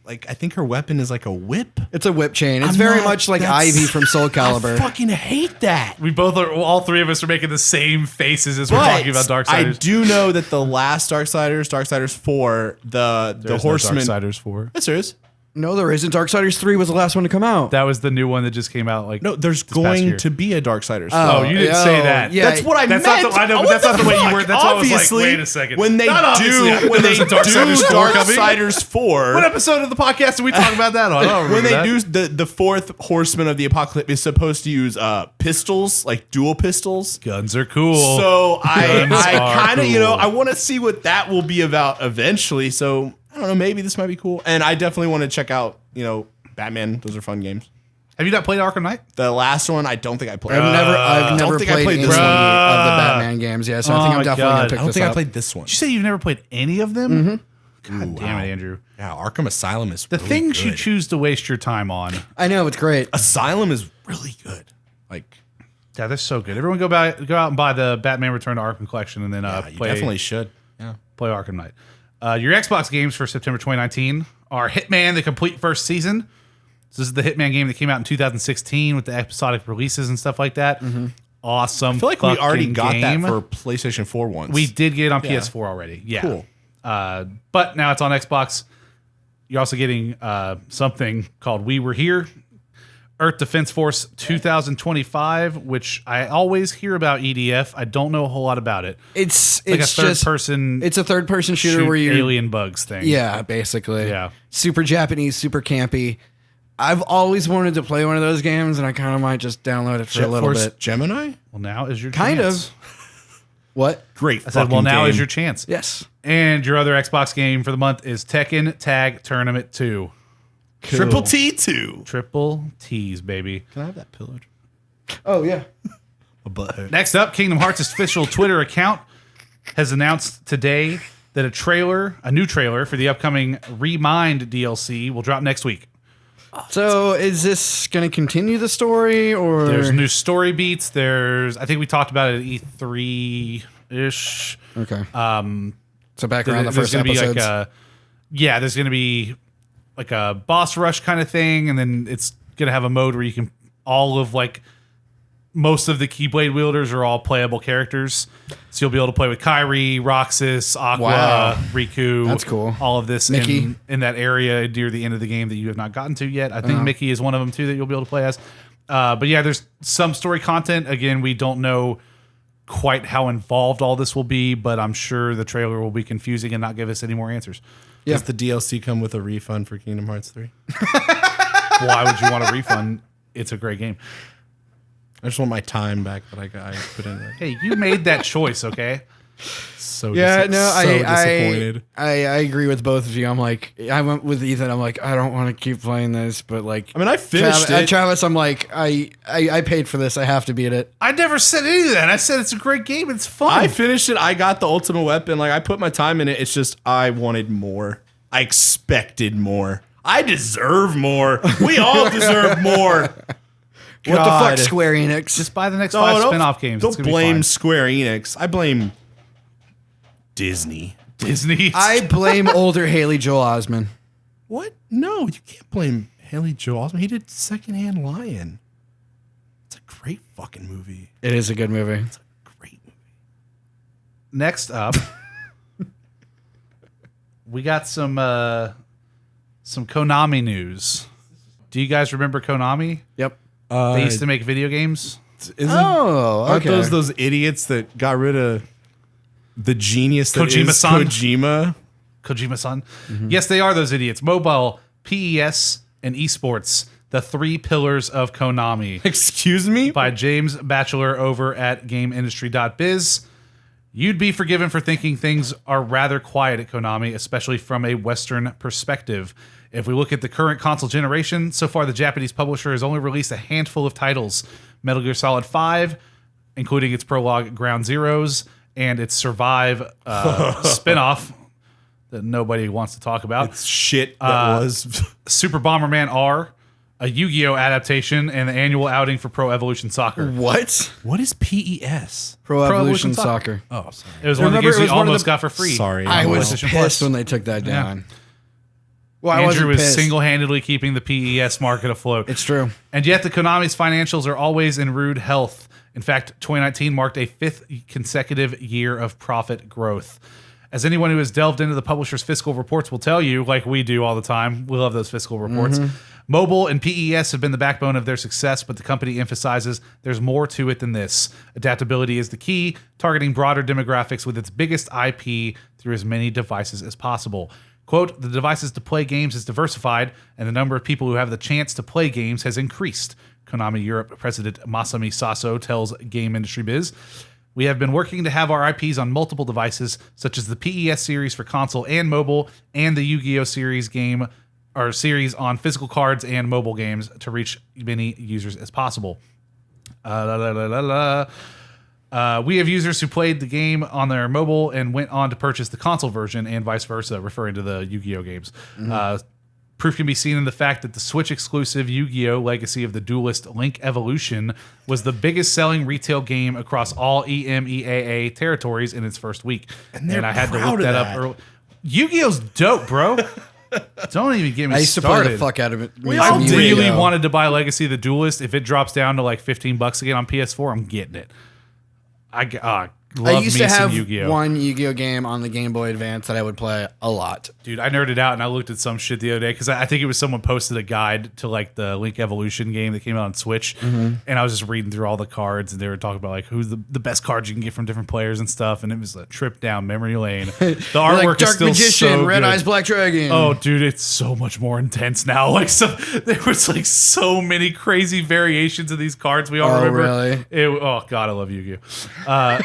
like I think her weapon is like a whip. It's a whip chain. It's I'm very not- much like that's- Ivy from Soul Calibur. I fucking hate that. We both are, all three of us are making the same faces as we're talking about I Darksiders. do know that the last Darksiders 4, the There's horseman. No Darksiders 4. Yes, there is. No, there isn't. Darksiders 3 was the last one to come out. That was the new one that just came out. Like No, there's this past year. going to be a Darksiders 4. Oh, you didn't say that. Yeah, That's what I That's meant. not the- I know, but What that's not the way you fuck? were- that's why I was like, Obviously, wait a second. When they Not obviously. I do, know when they there's do a Darksiders 4 coming. Darksiders 4, What episode of the podcast did we talk about that on? I don't when remember they that. do the fourth horseman of the apocalypse is supposed to use pistols, like dual pistols. Guns are cool. So Guns I are kind of, cool. I want to see what that will be about eventually. So I don't know, maybe this might be cool. And I definitely want to check out, Batman. Those are fun games. Have you not played Arkham Knight? The last one, I don't think I played. I've don't never think I played played any this of one. the Batman games. Yeah, so I think Oh I'm my definitely God. gonna pick I don't this think up. I played this one. Did you say you've never played any of them? God damn it, Andrew. Yeah, Arkham Asylum is The really things you good. choose to waste your time on. I know, it's great. Asylum is really good. Like, Yeah, they're so good. Everyone go out and buy the Batman Return to Arkham collection and then you play definitely should. Yeah. play Arkham Knight. Your Xbox games for September 2019 are Hitman: The Complete First Season. So this is the Hitman game that came out in 2016 with the episodic releases and stuff like that. Awesome. I feel like we already fucking got game. that for PlayStation 4 once. We did get it on PS4 already. Yeah. Cool. But now it's on Xbox. You're also getting something called We Were Here, Earth Defense Force 2025, which I always hear about EDF. I don't know a whole lot about it. It's Like it's a third just person it's a third person shooter shoot where you alien bugs thing. yeah, basically. Yeah. Super Japanese, super campy. I've always wanted to play one of those games, and I kind of might just download it for a Jet little Force bit. Gemini? Well, now is your Kind chance. of. What? Great. I said, well, now is your chance. Yes. And your other Xbox game for the month is Tekken Tag Tournament 2. Triple T2. Triple T's, baby. Can I have that pillow? Oh yeah. A butt hurt. Next up, Kingdom Hearts' official Twitter account has announced today that a new trailer for the upcoming Remind DLC will drop next week. So is this going to continue the story, or There's new story beats. I think we talked about it at E3-ish. okay? So back around the There's first going to be episodes. there's going to be like a boss rush kind of thing, and then it's going to have a mode where you can all of like most of the Keyblade wielders are all playable characters. So you'll be able to play with Kairi, Roxas, Aqua, Wow. Riku. That's cool. All of this Mickey. in that area near the end of the game that you have not gotten to yet. I think Mickey is one of them too that you'll be able to play as. But yeah, there's some story content. Again, we don't know quite how involved all this will be, but I'm sure the trailer will be confusing and not give us any more answers. Yeah. Does the DLC come with a refund for Kingdom Hearts 3? Why would you want a refund? It's a great game. I just want my time back that I put in it. Hey, you made that choice, okay? Disappointed. I agree with both of you. I'm like, I went with Ethan. I'm like, I don't want to keep playing this, but like, I mean, I finished it. Travis, I'm like, I paid for this. I have to beat it. I never said any of that. I said it's a great game. It's fun. I finished it. I got the ultimate weapon. Like, I put my time in it. It's just I wanted more. I expected more. I deserve more. We all deserve more. What the fuck, Square Enix? Just buy the next 5 spin-off games. Don't blame Square Enix. I blame Disney. Disney. I blame older Haley Joel Osment. What? No, you can't blame Haley Joel Osment. He did Secondhand Lion. It's a great fucking movie. It is a good movie. It's a great movie. Next up, we got some Konami news. Do you guys remember Konami? Yep. They used to make video games. Aren't those idiots that got rid of the genius that Kojima-san? is Kojima? Kojima-san. Yes, they are those idiots. Mobile, PES, and esports, the 3 pillars of Konami. Excuse me? By James Batchelor over at GameIndustry.biz. You'd be forgiven for thinking things are rather quiet at Konami, especially from a Western perspective. If we look at the current console generation, so far the Japanese publisher has only released a handful of titles. Metal Gear Solid 5, including its prologue Ground Zeroes, and its Survive spinoff that nobody wants to talk about. It's shit that was. Super Bomberman R, a Yu-Gi-Oh! Adaptation, and the annual outing for Pro Evolution Soccer. What? What is PES? Pro Evolution Evolution Soccer. Oh, sorry. It was one of the Remember, games it we was one of almost the- got for free. Sorry. I was PlayStation pissed Plus. when they took that down. Well, I Andrew wasn't was pissed. single-handedly keeping the PES market afloat. It's true. And yet the Konami's financials are always in rude health. In fact, 2019 marked a 5th consecutive year of profit growth. As anyone who has delved into the publisher's fiscal reports will tell you, like we do all the time, we love those fiscal reports. Mobile and PES have been the backbone of their success, but the company emphasizes there's more to it than this. Adaptability is the key, targeting broader demographics with its biggest IP through as many devices as possible. Quote, the devices to play games is diversified, and the number of people who have the chance to play games has increased. Konami Europe President Masami Sasso tells Game Industry Biz. We have been working to have our IPs on multiple devices, such as the PES series for console and mobile, and the Yu-Gi-Oh! Series on physical cards and mobile games to reach many users as possible. We have users who played the game on their mobile and went on to purchase the console version and vice versa, referring to the Yu-Gi-Oh! Games. Proof can be seen in the fact that the Switch exclusive Yu-Gi-Oh! Legacy of the Duelist Link Evolution was the biggest selling retail game across all EMEAA territories in its first week. And they're I had to proud look of that that. up early. Yu-Gi-Oh!'s dope, bro. Don't even get me I used to started. play the fuck out of it. I did. really wanted to buy Legacy of the Duelist. If it drops down to like $15 again on PS4, I'm getting it. I used to have Yu-Gi-Oh! one Yu-Gi-Oh game on the Game Boy Advance that I would play a lot. Dude, I nerded out and I looked at some shit the other day because I think it was someone posted a guide to like the Link Evolution game that came out on Switch, and I was just reading through all the cards and they were talking about like who's the best cards you can get from different players and stuff, and it was a trip down memory lane. The artwork Like is Dark still Magician, so Red good. Eyes, Black Dragon. Oh, dude, it's so much more intense now. Like, so there was like so many crazy variations of these cards. We all Oh, remember. really? Oh God, I love Yu-Gi-Oh.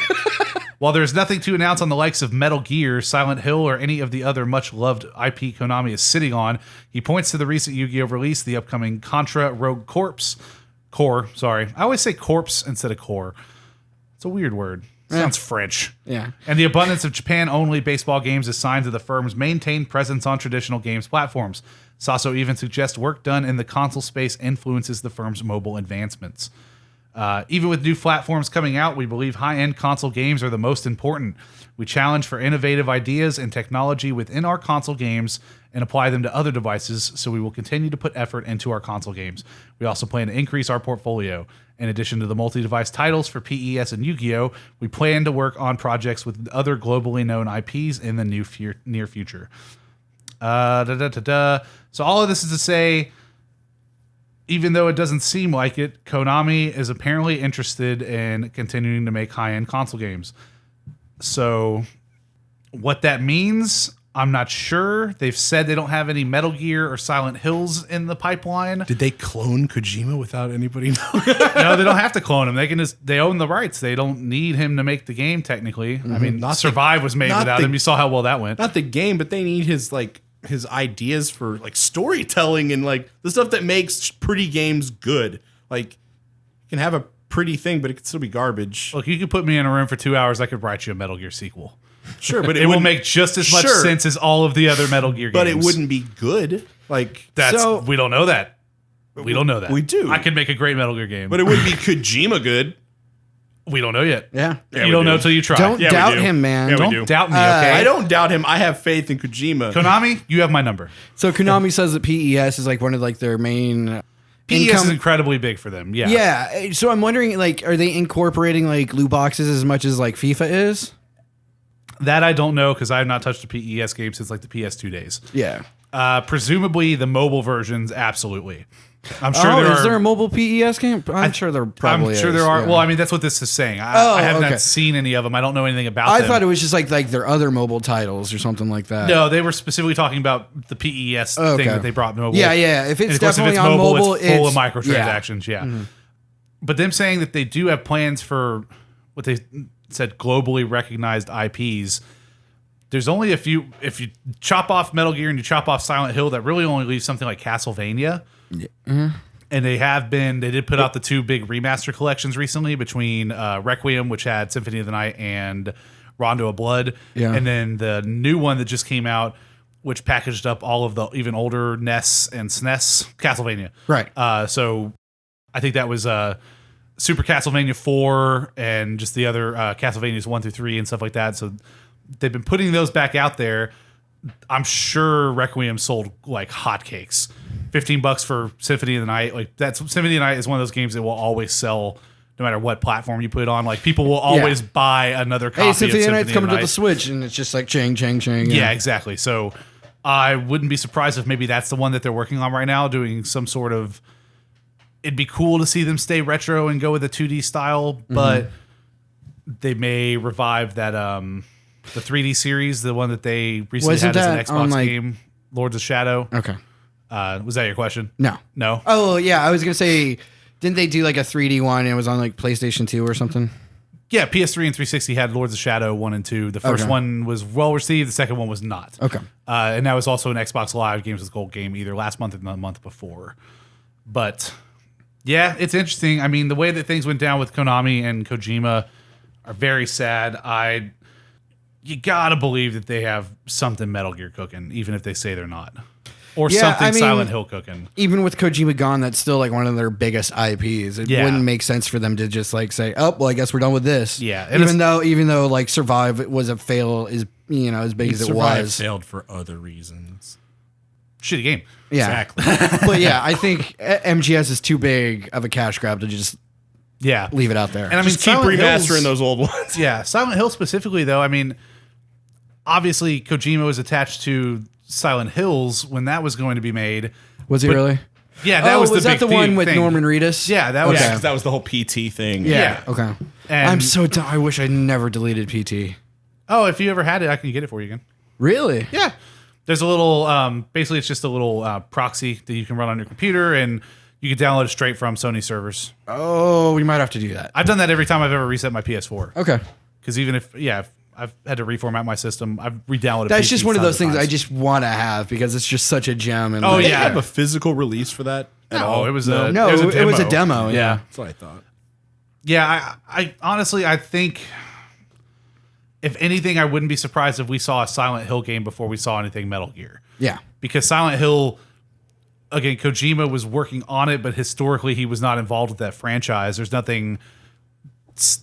While there's nothing to announce on the likes of Metal Gear, Silent Hill, or any of the other much-loved IP Konami is sitting on, he points to the recent Yu-Gi-Oh! Release, the upcoming Contra Rogue Core. I always say corpse instead of core. It's a weird word. Sounds French. Yeah. And the abundance of Japan-only baseball games is signs of the firm's maintained presence on traditional games platforms. Sasso even suggests work done in the console space influences the firm's mobile advancements. Even with new platforms coming out, we believe high-end console games are the most important. We challenge for innovative ideas and technology within our console games and apply them to other devices, so we will continue to put effort into our console games. We also plan to increase our portfolio. In addition to the multi-device titles for PES and Yu-Gi-Oh!, we plan to work on projects with other globally known IPs in the near future. So all of this is to say, even though it doesn't seem like it, Konami is apparently interested in continuing to make high-end console games. So what that means, I'm not sure. They've said they don't have any Metal Gear or Silent Hills in the pipeline. Did they clone Kojima without anybody knowing? No, they don't have to clone him. They own the rights. They don't need him to make the game, technically. I mean, Survive was made without him. You saw how well that went. Not the game, but they need his ideas for like storytelling and like the stuff that makes pretty games good. Like, you can have a pretty thing, but it could still be garbage. Look, you could put me in a room for 2 hours. I could write you a Metal Gear sequel. Sure, but it will make just as much sense as all of the other Metal Gear games. But it wouldn't be good. Like, we don't know that. We don't know that. We do. I could make a great Metal Gear game, but it wouldn't be Kojima good. We don't know yet. Yeah. You don't know till you try. Don't doubt him, man. Yeah, Don't doubt me, okay? I don't doubt him. I have faith in Kojima. Konami, you have my number. So Konami says that PES is like one of like their main PES is incredibly big for them. Yeah. Yeah. So I'm wondering, like, are they incorporating like loot boxes as much as like FIFA is? That I don't know because I have not touched a PES game since like the PS2 days. Yeah. Presumably the mobile versions, absolutely. I'm sure is there a mobile PES game? I'm sure there probably is. I'm sure there are. Yeah. Well, I mean, that's what this is saying. I have not seen any of them. I don't know anything about them. I thought it was just like their other mobile titles or something like that. No, they were specifically talking about the PES thing that they brought mobile. Yeah. If it's definitely on mobile, it's full of microtransactions. Yeah. Mm-hmm. But them saying that they do have plans for what they said globally recognized IPs. There's only a few. If you chop off Metal Gear and you chop off Silent Hill, that really only leaves something like Castlevania. Yeah. Mm-hmm. And they did put out the two big remaster collections recently between Requiem, which had Symphony of the Night, and Rondo of Blood. Yeah. And then the new one that just came out, which packaged up all of the even older NES and SNES, Castlevania. Right. So I think that was Super Castlevania 4 and just the other Castlevanias 1 through 3 and stuff like that. So they've been putting those back out there. I'm sure Requiem sold like hotcakes. $15 for Symphony of the Night. Like Symphony of the Night is one of those games that will always sell no matter what platform you put it on. Like people will always buy another copy of Symphony of the Night. It's coming to the Switch and it's just like ching. Yeah, exactly. So I wouldn't be surprised if maybe that's the one that they're working on right now, doing some sort of. It'd be cool to see them stay retro and go with a 2D style, but they may revive that the 3D series, the one that they recently had as an Xbox game, Lords of Shadow. Okay. Was that your question? No. Oh, yeah. I was going to say, didn't they do like a 3D one and it was on like PlayStation 2 or something? Yeah, PS3 and 360 had Lords of Shadow 1 and 2. The first one was well received. The second one was not. Okay. And that was also an Xbox Live Games with Gold game either last month or the month before. But yeah, it's interesting. I mean, the way that things went down with Konami and Kojima are very sad. You gotta believe that they have something Metal Gear cooking, even if they say they're not. Or something Silent Hill cooking. Even with Kojima gone, that's still like one of their biggest IPs. It wouldn't make sense for them to just like say, "Oh, well, I guess we're done with this." Yeah, even though like Survive was a fail, as big as it was. Failed for other reasons. Shitty game. Yeah, exactly. But yeah, I think MGS is too big of a cash grab to just leave it out there. And I mean, just keep remastering those old ones. Yeah, Silent Hill specifically, though. I mean, obviously Kojima was attached to Silent Hills when that was going to be made. Was he really? Yeah, that was the big the one with thing. Norman Reedus? Yeah, that was. Yeah, because that was the whole PT thing. Yeah. Okay. And I'm so dumb. I wish I never deleted PT. Oh, if you ever had it, I can get it for you again. Really? Yeah. There's a little. Basically, it's just a little proxy that you can run on your computer, and you can download it straight from Sony servers. Oh, we might have to do that. I've done that every time I've ever reset my PS4. Okay. Because even if I've had to reformat my system. I've re-downloaded. That's just one of those things I just want to have because it's just such a gem. And Did they have a physical release for that at all? It was a demo. Yeah, that's what I thought. Yeah, I honestly I think if anything, I wouldn't be surprised if we saw a Silent Hill game before we saw anything Metal Gear. Yeah, because Silent Hill again, Kojima was working on it, but historically he was not involved with that franchise. There's nothing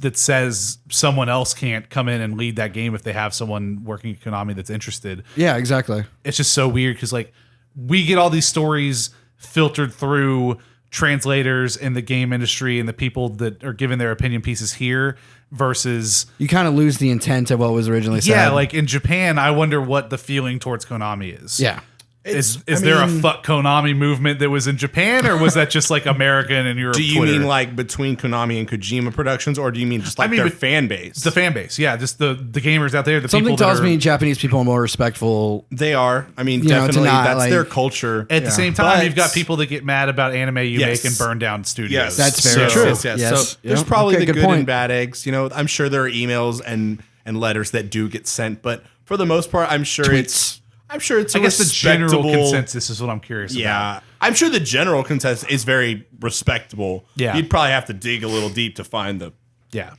that says someone else can't come in and lead that game if they have someone working at Konami that's interested. Yeah, exactly. It's just so weird because like we get all these stories filtered through translators in the game industry and the people that are giving their opinion pieces here versus You kind of lose the intent of what was originally said. yeah, like in Japan, I wonder what the feeling towards Konami is. Yeah. Is there a fuck Konami movement that was in Japan, or was that just like American and Europe? Do you Twitter? mean like between Konami and Kojima Productions, or do you mean just like their fan base? The fan base, yeah, just the gamers out there. The Something people tells that are, me Japanese people are more respectful. They are. I mean, You know, to definitely, not, that's like- their culture. At the same time, But- you've got people that get mad about anime you Yes. make and burn down studios. Yes, That's very true. Yes. Yes. So there's Yep. probably Okay, the good good point. and bad eggs. You know, I'm sure there are emails and letters that do get sent, but for the most part, I'm sure it's I guess the general consensus is what I'm curious about. Yeah, I'm sure the general consensus is very respectable. Yeah. You'd probably have to dig a little deep to find the Yeah.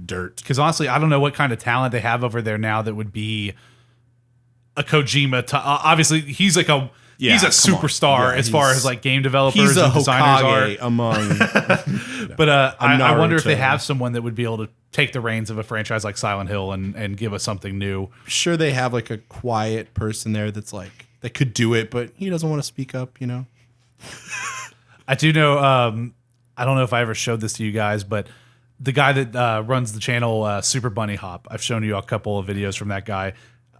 dirt. Because honestly, I don't know what kind of talent they have over there now that would be a Kojima. Obviously, he's like Yeah, he's a come on. superstar Yeah, as far he's- as like game developers He's a and designers Hokage are. among. But I wonder if they Naruto. have someone that would be able to take the reins of a franchise like Silent Hill and give us something new. Sure, they have like a quiet person there that's like that could do it, but he doesn't want to speak up. You know. I do know. I don't know if I ever showed this to you guys, but the guy that runs the channel, Super Bunny Hop, I've shown you a couple of videos from that guy,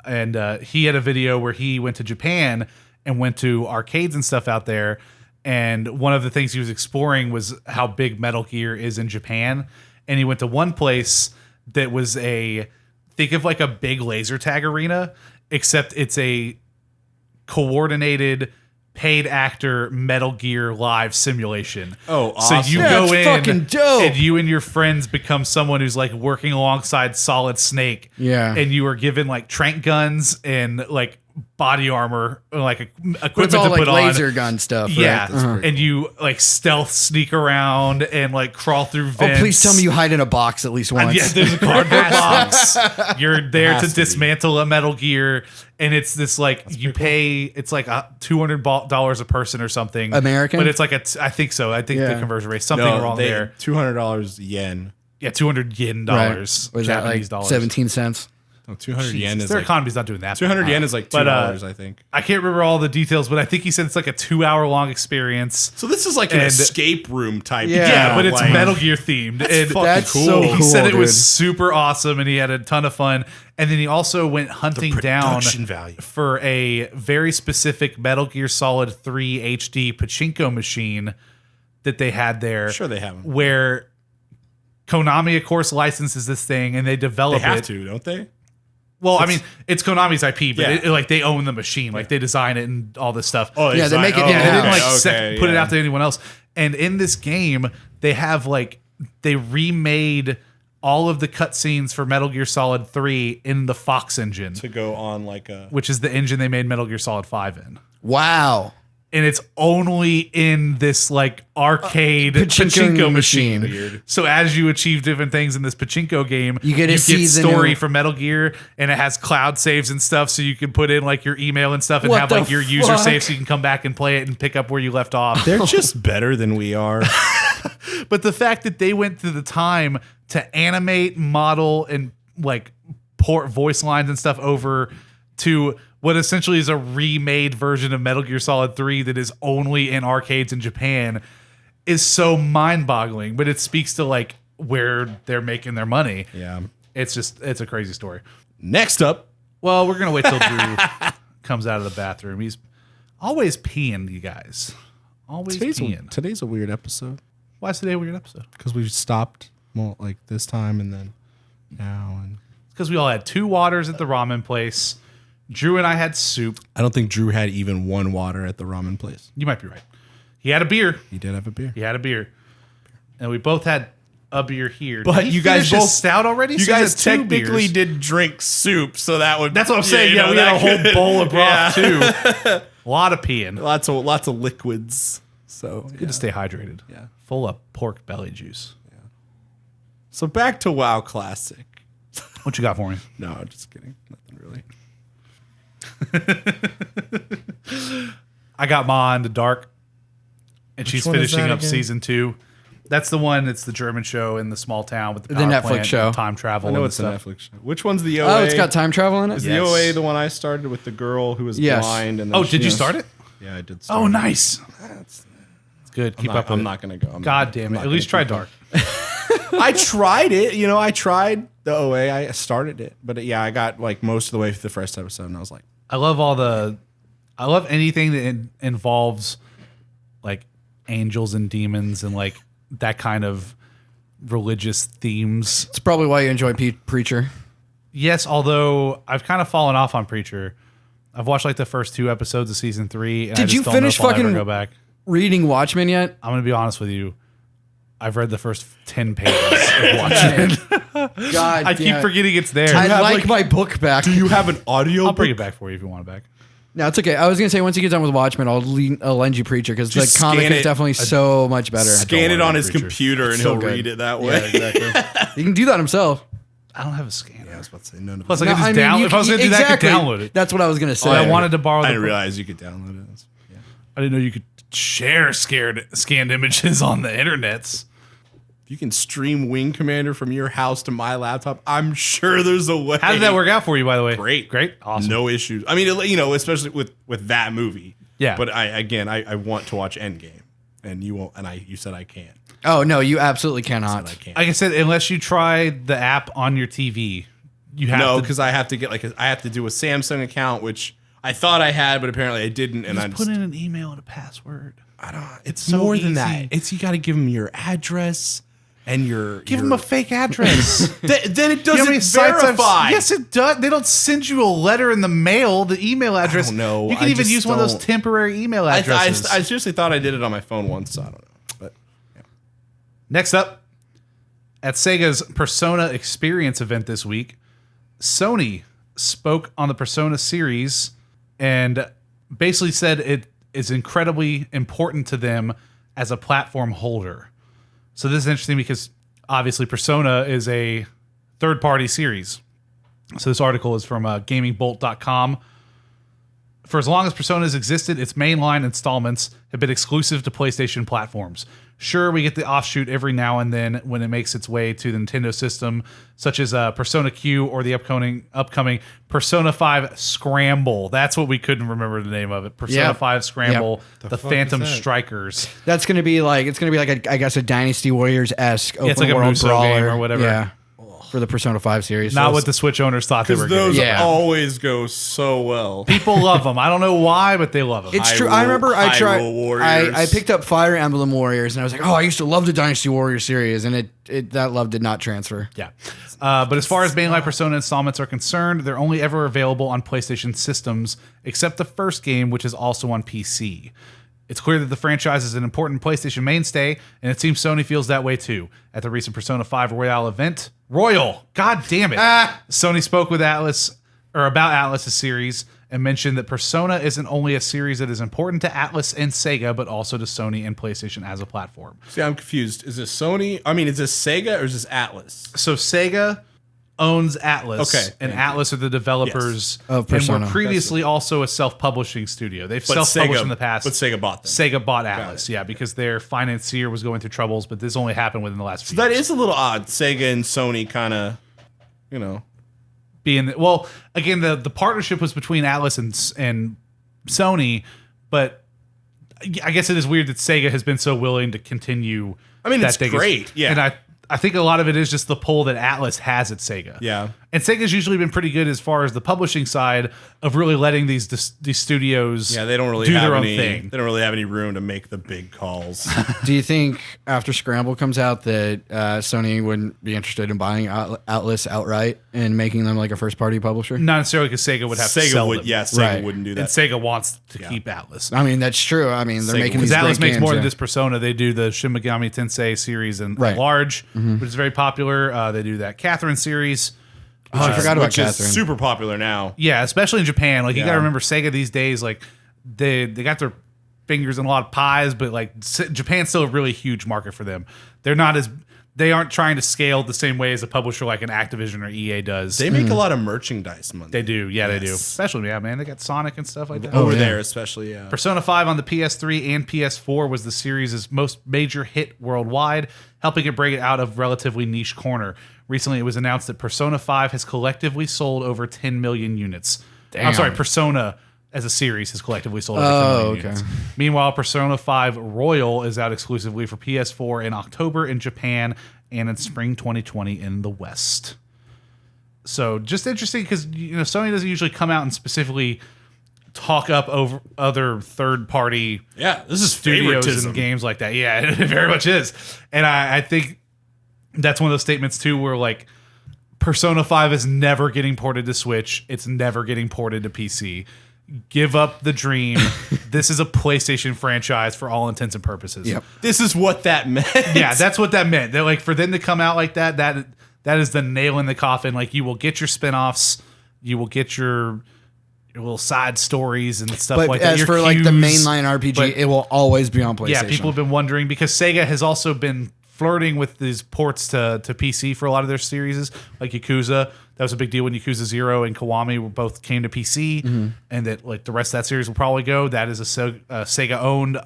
and he had a video where he went to Japan and went to arcades and stuff out there. And one of the things he was exploring was how big Metal Gear is in Japan. And he went to one place that was think of like a big laser tag arena, except it's a coordinated paid actor Metal Gear live simulation. Oh, So awesome. you That's go in fucking dope. and you and your friends become someone who's like working alongside Solid Snake. Yeah. And you are given like trank guns and like body armor, like equipment But it's all to like put on. laser gun stuff. Yeah, Right? Uh-huh. and you like stealth sneak around and like crawl through Oh, vents. please tell me you hide in a box at least once. Yeah, there's a cardboard box. You're there Has to to be. dismantle a Metal Gear, and it's this like you pay. It's like $200 a person or something American? but it's like I think so. I think the Yeah. conversion rate something wrong there. $200 yen. Yeah, 200 yen Right. dollars, Was that Japanese like dollars. 17 cents? No, 200 yen Jesus, is their like economy's not doing that. 200 yen is like $2, But, I think. I can't remember all the details, but I think he said it's like a 2-hour long experience. So this is like an And- escape room type. Yeah, Yeah, but it's like- Metal Gear themed. And fucking That's cool. so he cool, said it was dude. super awesome and he had a ton of fun. And then he also went hunting down production value. for a very specific Metal Gear Solid 3 HD pachinko machine that they had there. Sure they have 'em. Where Konami, of course, licenses this thing and they They develop have it. to, don't they? Well, I mean, it's Konami's IP, but Yeah. like they own the machine, like they design it and all this stuff. Oh, Yeah, they make it Yeah, they didn't in-house. like put it out to anyone else. And in this game, they have like they remade all of the cutscenes for Metal Gear Solid 3 in the Fox engine, to go on like a. which is the engine they made Metal Gear Solid 5 in. Wow. And it's only in this like arcade pachinko machine. Weird. So as you achieve different things in this pachinko game, You get to see the story new- from Metal Gear, and it has cloud saves and stuff, so you can put in like your email and stuff, and What have the like your user fuck? save, so you can come back and play it and pick up where you left off. They're just better than we are. But the fact that they went through the time to animate, model, and like port voice lines and stuff over to what essentially is a remade version of Metal Gear Solid 3 that is only in arcades in Japan is so mind-boggling. But it speaks to like where they're making their money. Yeah. It's a crazy story. Next up, Well, we're gonna wait till Drew comes out of the bathroom. He's always peeing, you guys. Always peeing. today's a weird episode Why is today a weird episode? because we've stopped like this time and then now and. Because we all had 2 waters at the ramen place. Drew and I had soup. I don't think Drew had even one water at the ramen place. You might be right. He had a beer. He did have a beer. He had a beer. And we both had a beer here. But Did he you guys finish his both- stout already. You So he guys has 2 technically beers. did drink soup, so that would. That's what I'm saying. Yeah, we had a whole bowl of broth too. A lot of peeing. Lots of liquids. So Good to stay hydrated. Yeah. Full of pork belly juice. So back to WoW Classic. What you got for me? No, just kidding. Nothing really. I got Ma into Dark, and she's one is finishing that up again? season 2. That's the one. It's the German show in the small town with the The power Netflix plant show. and time travel. I know and it's the stuff. Netflix show. Which one's the OA? Oh, it's got time travel in it? Is Yes. the OA the one I started with the girl who was Yes. blind? And then Oh, did you she- start it? Yeah, I did. Start Oh, it. nice. That's- It's good. Keep I'm up not, with I'm it. not gonna go. God damn it. At least try Dark. I tried it. I tried the OA. I started it, but yeah, I got like most of the way through the first episode, and I was like, I love anything that involves like angels and demons and like that kind of religious themes. It's probably why you enjoy Preacher. Yes, although I've kind of fallen off on Preacher. I've watched like the first 2 episodes of season 3. And I Did just you don't know finish if I'll ever fucking- go back? Reading Watchmen yet? I'm gonna be honest with you. I've read the first 10 pages of Watchmen. God, I keep forgetting it's there. I'd have, like like- my book back. "Do you have an audio?" I'll bring it back for you if you want it back. No, it's okay. I was gonna say once you get done with Watchmen, I'll lend you Preacher because the Just comic scan is it. definitely so much better. Scan it wanna on read his Preacher. computer, and so he'll good. read it that way. exactly. He can do that himself. I don't have a scanner. I was about to say none of Plus, it. I could just download. If I was gonna do that, I could download it. That's what I was gonna say. I wanted to borrow. I The didn't realize you could download it. Yeah. I didn't know you could share scanned images on the internets. If you can stream Wing Commander from your house to my laptop, I'm sure there's a way. How did that work out for you, by the way? Great, Awesome. no issues. I mean, especially with that movie. Yeah. But I want to watch Endgame, and you won't. And you said I can't. Oh no, you absolutely And cannot. I can't. Like I said, unless you try the app on your TV, you have No, to because I have to get I have to do a Samsung account, which I thought I had, but apparently I didn't. And I just put in an email and a password. I don't. It's so more than easy. that. It's you got to give them your address and your Give them a fake address. Then it You know how many doesn't sites I've- verify. Yes, it does. They don't send you a letter in the mail. The email address. don't know. You can I even just use one of those don't- temporary email I addresses. seriously thought I did it on my phone once. So I don't know. But Next up, at Sega's Persona Experience event this week, Sony spoke on the Persona series and basically said it is incredibly important to them as a platform holder. So this is interesting because obviously Persona is a third-party series. So this article is from gamingbolt.com. For as long as Persona has existed, its mainline installments have been exclusive to PlayStation platforms. Sure, we get the offshoot every now and then when it makes its way to the Nintendo system, such as Persona Q or the upcoming Persona 5 Scramble. That's what we couldn't remember the name of it. Persona Yep. 5 Scramble, the fuck Phantom is that? It's Strikers. gonna be like I guess a Dynasty Warriors esque open it's like a world Musou brawler game or whatever. Yeah, for the Persona 5 series. Not So what the Switch owners thought they were because those getting. Yeah. always go so well. People love them. I don't know why, but they love them. It's true. I remember I tried. Hyrule Warriors. I picked up Fire Emblem Warriors, and I was like, "Oh, I used to love the Dynasty Warriors series," and it that love did not transfer. Yeah. But as far as mainline Persona installments are concerned, they're only ever available on PlayStation systems, except the first game, which is also on PC. It's clear that the franchise is an important PlayStation mainstay, and it seems Sony feels that way too. At the recent Persona 5 Royale event, God damn it. Sony spoke with Atlas, or about Atlas's series, and mentioned that Persona isn't only a series that is important to Atlas and Sega, but also to Sony and PlayStation as a platform. See, I'm confused. Is this Sony? I mean, is this Sega or is this Atlas? So Sega owns Atlas, Okay, and thank you. Atlas are the developers Of and Persona. were previously also a self-publishing studio. They've self-published in the past. But Sega bought them. Sega bought Atlas, yeah, because their financier was going through troubles, but this only happened within the last few That years. is a little odd. Sega and Sony kind of, Well, again, the partnership was between Atlas and Sony, but I guess it is weird that Sega has been so willing to continue. I mean, that it's thing. great, yeah. And I think a lot of it is just the pull that Atlas has at Sega. Yeah. And Sega's usually been pretty good as far as the publishing side of really letting these studios they don't really do have their own any. thing. They don't really have any room to make the big calls. Do you think after Scramble comes out that Sony wouldn't be interested in buying Atlas outright and making them like a first party publisher? Not necessarily because Sega would have to sell them. Sega Right. wouldn't do And that. Sega wants to keep Atlas. I mean, that's true. I mean, they're Sega making would. these Because Atlas great makes games, more yeah. than just Persona. They do the Shin Megami Tensei series at Right. large, which is very popular. They do that Catherine series. Oh, I forgot about which is Catherine. super popular now. Yeah, especially in Japan. Like you Yeah. got to remember Sega these days. Like they got their fingers in a lot of pies, but like Japan's still a really huge market for them. They're not as they aren't trying to scale the same way as a publisher like an Activision or EA does. They make a lot of merchandise money. They do. Yeah, they do. Yes. Especially, man. They got Sonic and stuff like that. Over there, especially, yeah. Persona 5 on the PS3 and PS4 was the series' most major hit worldwide, helping it break it out of relatively niche corner. Recently, it was announced that Persona 5 has collectively sold over 10 million units. Damn. I'm sorry, Persona as a series has collectively sold over 10 million units. Meanwhile, Persona 5 Royal is out exclusively for PS4 in October in Japan and in spring 2020 in the West. So just interesting because Sony doesn't usually come out and specifically talk up over other third-party this is studios favoritism. and games like that. Yeah, it very much is. And I think that's one of those statements too where like Persona 5 is never getting ported to Switch. It's never getting ported to PC. Give up the dream. This is a PlayStation franchise for all intents and purposes. Yep. This is what that meant. Yeah, that's what that meant. That like for them to come out like that is the nail in the coffin. Like you will get your spin-offs, you will get your little side stories and stuff But like that. as Your for like the cues, mainline RPG, but- it will always be on PlayStation. yeah, people have been wondering because Sega has also been flirting with these ports to PC for a lot of their series, like Yakuza. That was a big deal when Yakuza 0 and Kiwami both came to PC, and that like the rest of that series will probably go. That is a Sega-owned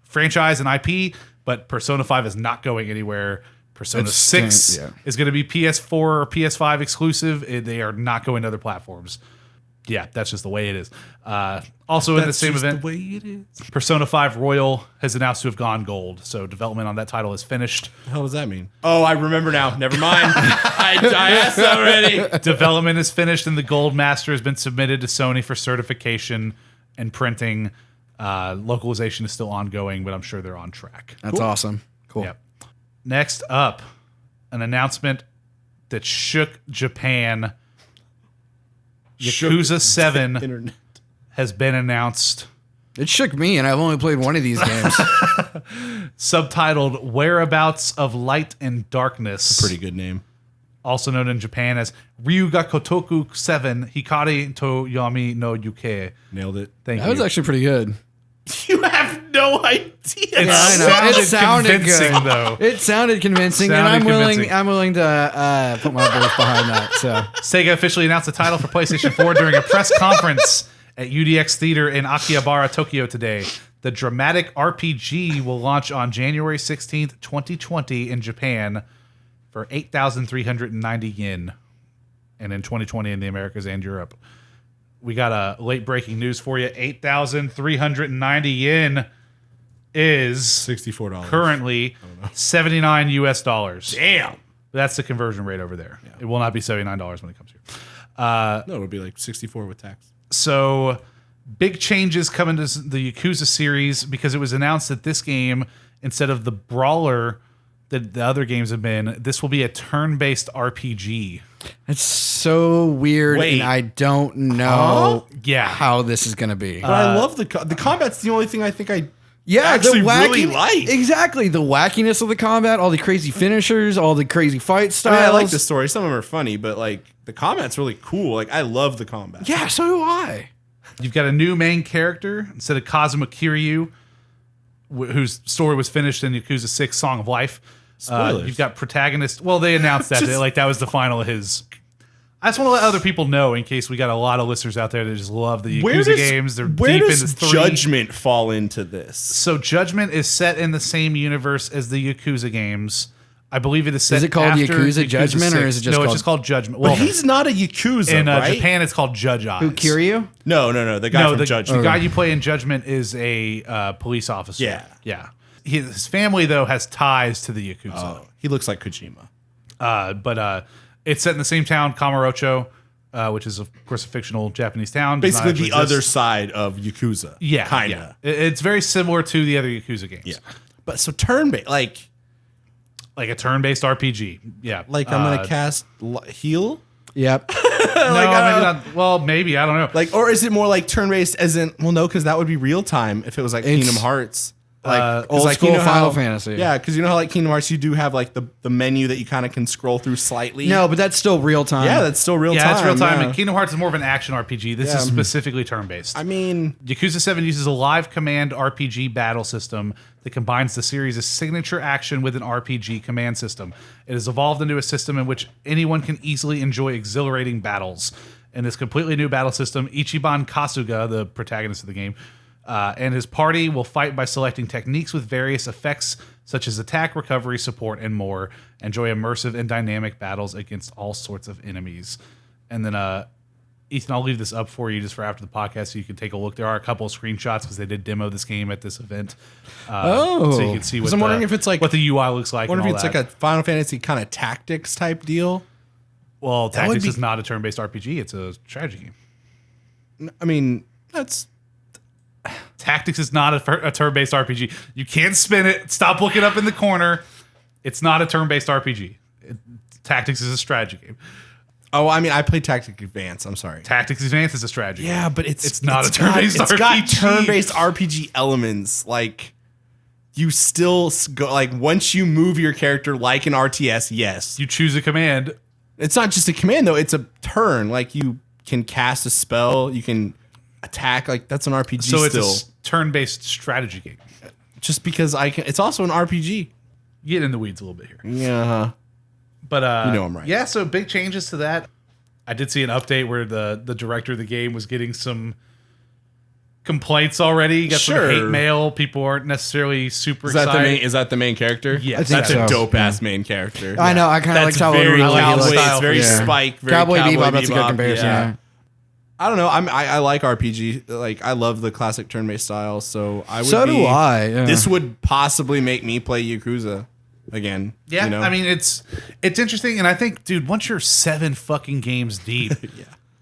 franchise and IP, but Persona 5 is not going anywhere. Persona 6 is going to be PS4 or PS5 exclusive. They are not going to other platforms. Yeah, that's just the way it is. Also in the same event, the way it is. Persona 5 Royal has announced to have gone gold. So development on that title is finished. What the hell does that mean? Oh, I remember now. Never mind. I asked already. Development is finished and the gold master has been submitted to Sony for certification and printing. Localization is still ongoing, but I'm sure they're on track. That's awesome. Cool. Yep. Next up, an announcement that shook Japan. Yakuza 7 Internet. has been announced. It shook me, and I've only played one of these games. Subtitled Whereabouts of Light and Darkness. Pretty good name. Also known in Japan as Ryuga Kotoku 7 Hikari to Yami no Yuke. Nailed it. Thank That you. was actually pretty good. You have no idea. I know. It sounded convincing, good. though. It sounded convincing, and Sounded I'm convincing. willing to put my voice behind that. So Sega officially announced the title for PlayStation 4 during a press conference at UDX Theater in Akihabara, Tokyo today. The dramatic RPG will launch on January 16th, 2020 in Japan for 8,390 yen, and in 2020 in the Americas and Europe. We got a late breaking news for you. 8,390 yen is $64. currently 79 US dollars. Damn. That's the conversion rate over there. It will not be $79 when it comes here. No, it would be like 64 with tax. So big changes coming to the Yakuza series because it was announced that this game, instead of the brawler that the other games have been, this will be a turn-based RPG. it's so weird, Wait. and I don't know Yeah. how this is going to be. But I love the combat's the only thing I think I the actually wacky, really like. Exactly, the wackiness of the combat, all the crazy finishers, all the crazy fight I styles. mean, I like the story. Some of them are funny, but like the combat's really cool. Like I love the combat. Yeah, so do I. You've got a new main character instead of Kazuma Kiryu, whose story was finished in Yakuza 6 Song of Life. Spoilers. You've got protagonist. Well, they announced that. That was the final of his. I just want to let other people know in case we got a lot of listeners out there that just love the Yakuza games. They're where deep does into 3. Judgment fall into this? So Judgment is set in the same universe as the Yakuza games. I believe it is set. Is it called after Yakuza Judgment, or 6. is it just no? called- It's just called Judgment. But Well, he's not a Yakuza, in right? Japan, it's called Judge Eyes. Who, Kiryu? No. The guy No, from the Judgment. guy you play in Judgment is a police officer. Yeah. His family though has ties to the Yakuza. Oh, he looks like Kojima. But it's set in the same town, Kamurocho, which is of course a fictional Japanese town. Does not Basically, actually the other exist. side of Yakuza. Yeah, kinda. yeah. It's very similar to the other Yakuza games. Yeah. But so turn-based, like Like a turn-based RPG. Yeah. I'm gonna cast heal. Yep. No, maybe not. Well, maybe. I don't know. Like, or is it more like turn-based as in? Well, no, because that would be real time if it was like It's- Kingdom Hearts. Like old like, school you know Final how- Fantasy. Yeah, because you know how like Kingdom Hearts, you do have like the menu that you kind of can scroll through slightly. No, but that's still real time. Yeah, that's still real time. Yeah, that's real time. yeah. And Kingdom Hearts is more of an action RPG. This is specifically turn-based. I mean, Yakuza 7 uses a live command RPG battle system that combines the series' signature action with an RPG command system. It has evolved into a system in which anyone can easily enjoy exhilarating battles. In this completely new battle system, Ichiban Kasuga, the protagonist of the game, and his party will fight by selecting techniques with various effects such as attack, recovery, support, and more. Enjoy immersive and dynamic battles against all sorts of enemies. And then, Ethan, I'll leave this up for you just for after the podcast so you can take a look. There are a couple of screenshots because they did demo this game at this event. So you can see what, I'm wondering if it's like what the UI looks like. I wonder and if all it's that. like a Final Fantasy kind of tactics type deal. Well, Tactics be- is not a turn-based RPG. It's a strategy game. I mean, that's Tactics is not a turn-based RPG. You can't spin it. Stop looking up in the corner. It's not a turn-based RPG. Tactics is a strategy game. Oh, I mean, I played Tactic Advance. I'm sorry. Tactics Advance is a strategy game. Yeah, but it's not a turn-based It's RPG. got turn-based RPG elements. Like you still go like once you move your character like an RTS. Yes, You choose a command. it's not just a command though. It's a turn. Like you can cast a spell. You can attack. Like that's an RPG. So it's still. a turn-based strategy game. Just because I can. It's also an RPG. Get in the weeds a little bit here. Yeah. But You know I'm right. Yeah, so big changes to that. I did see an update where the director of the game was getting some complaints already. He got some Sure. hate mail. People aren't necessarily super Is that excited. the main? Is that the main character? Yes. I think That's so. a dope ass main character. I know. I kind of like That's how very really cowboy. looks. It's very Yeah. Spike. Very Cowboy Cowboy Bebop. That's a good Bebop, comparison. yeah. Yeah. I don't know. I like RPG. Like I love the classic turn-based style. So I would. So be, do I. Yeah. This would possibly make me play Yakuza again. Yeah, you know? I mean it's interesting, and I think, dude, once you're 7 fucking games deep,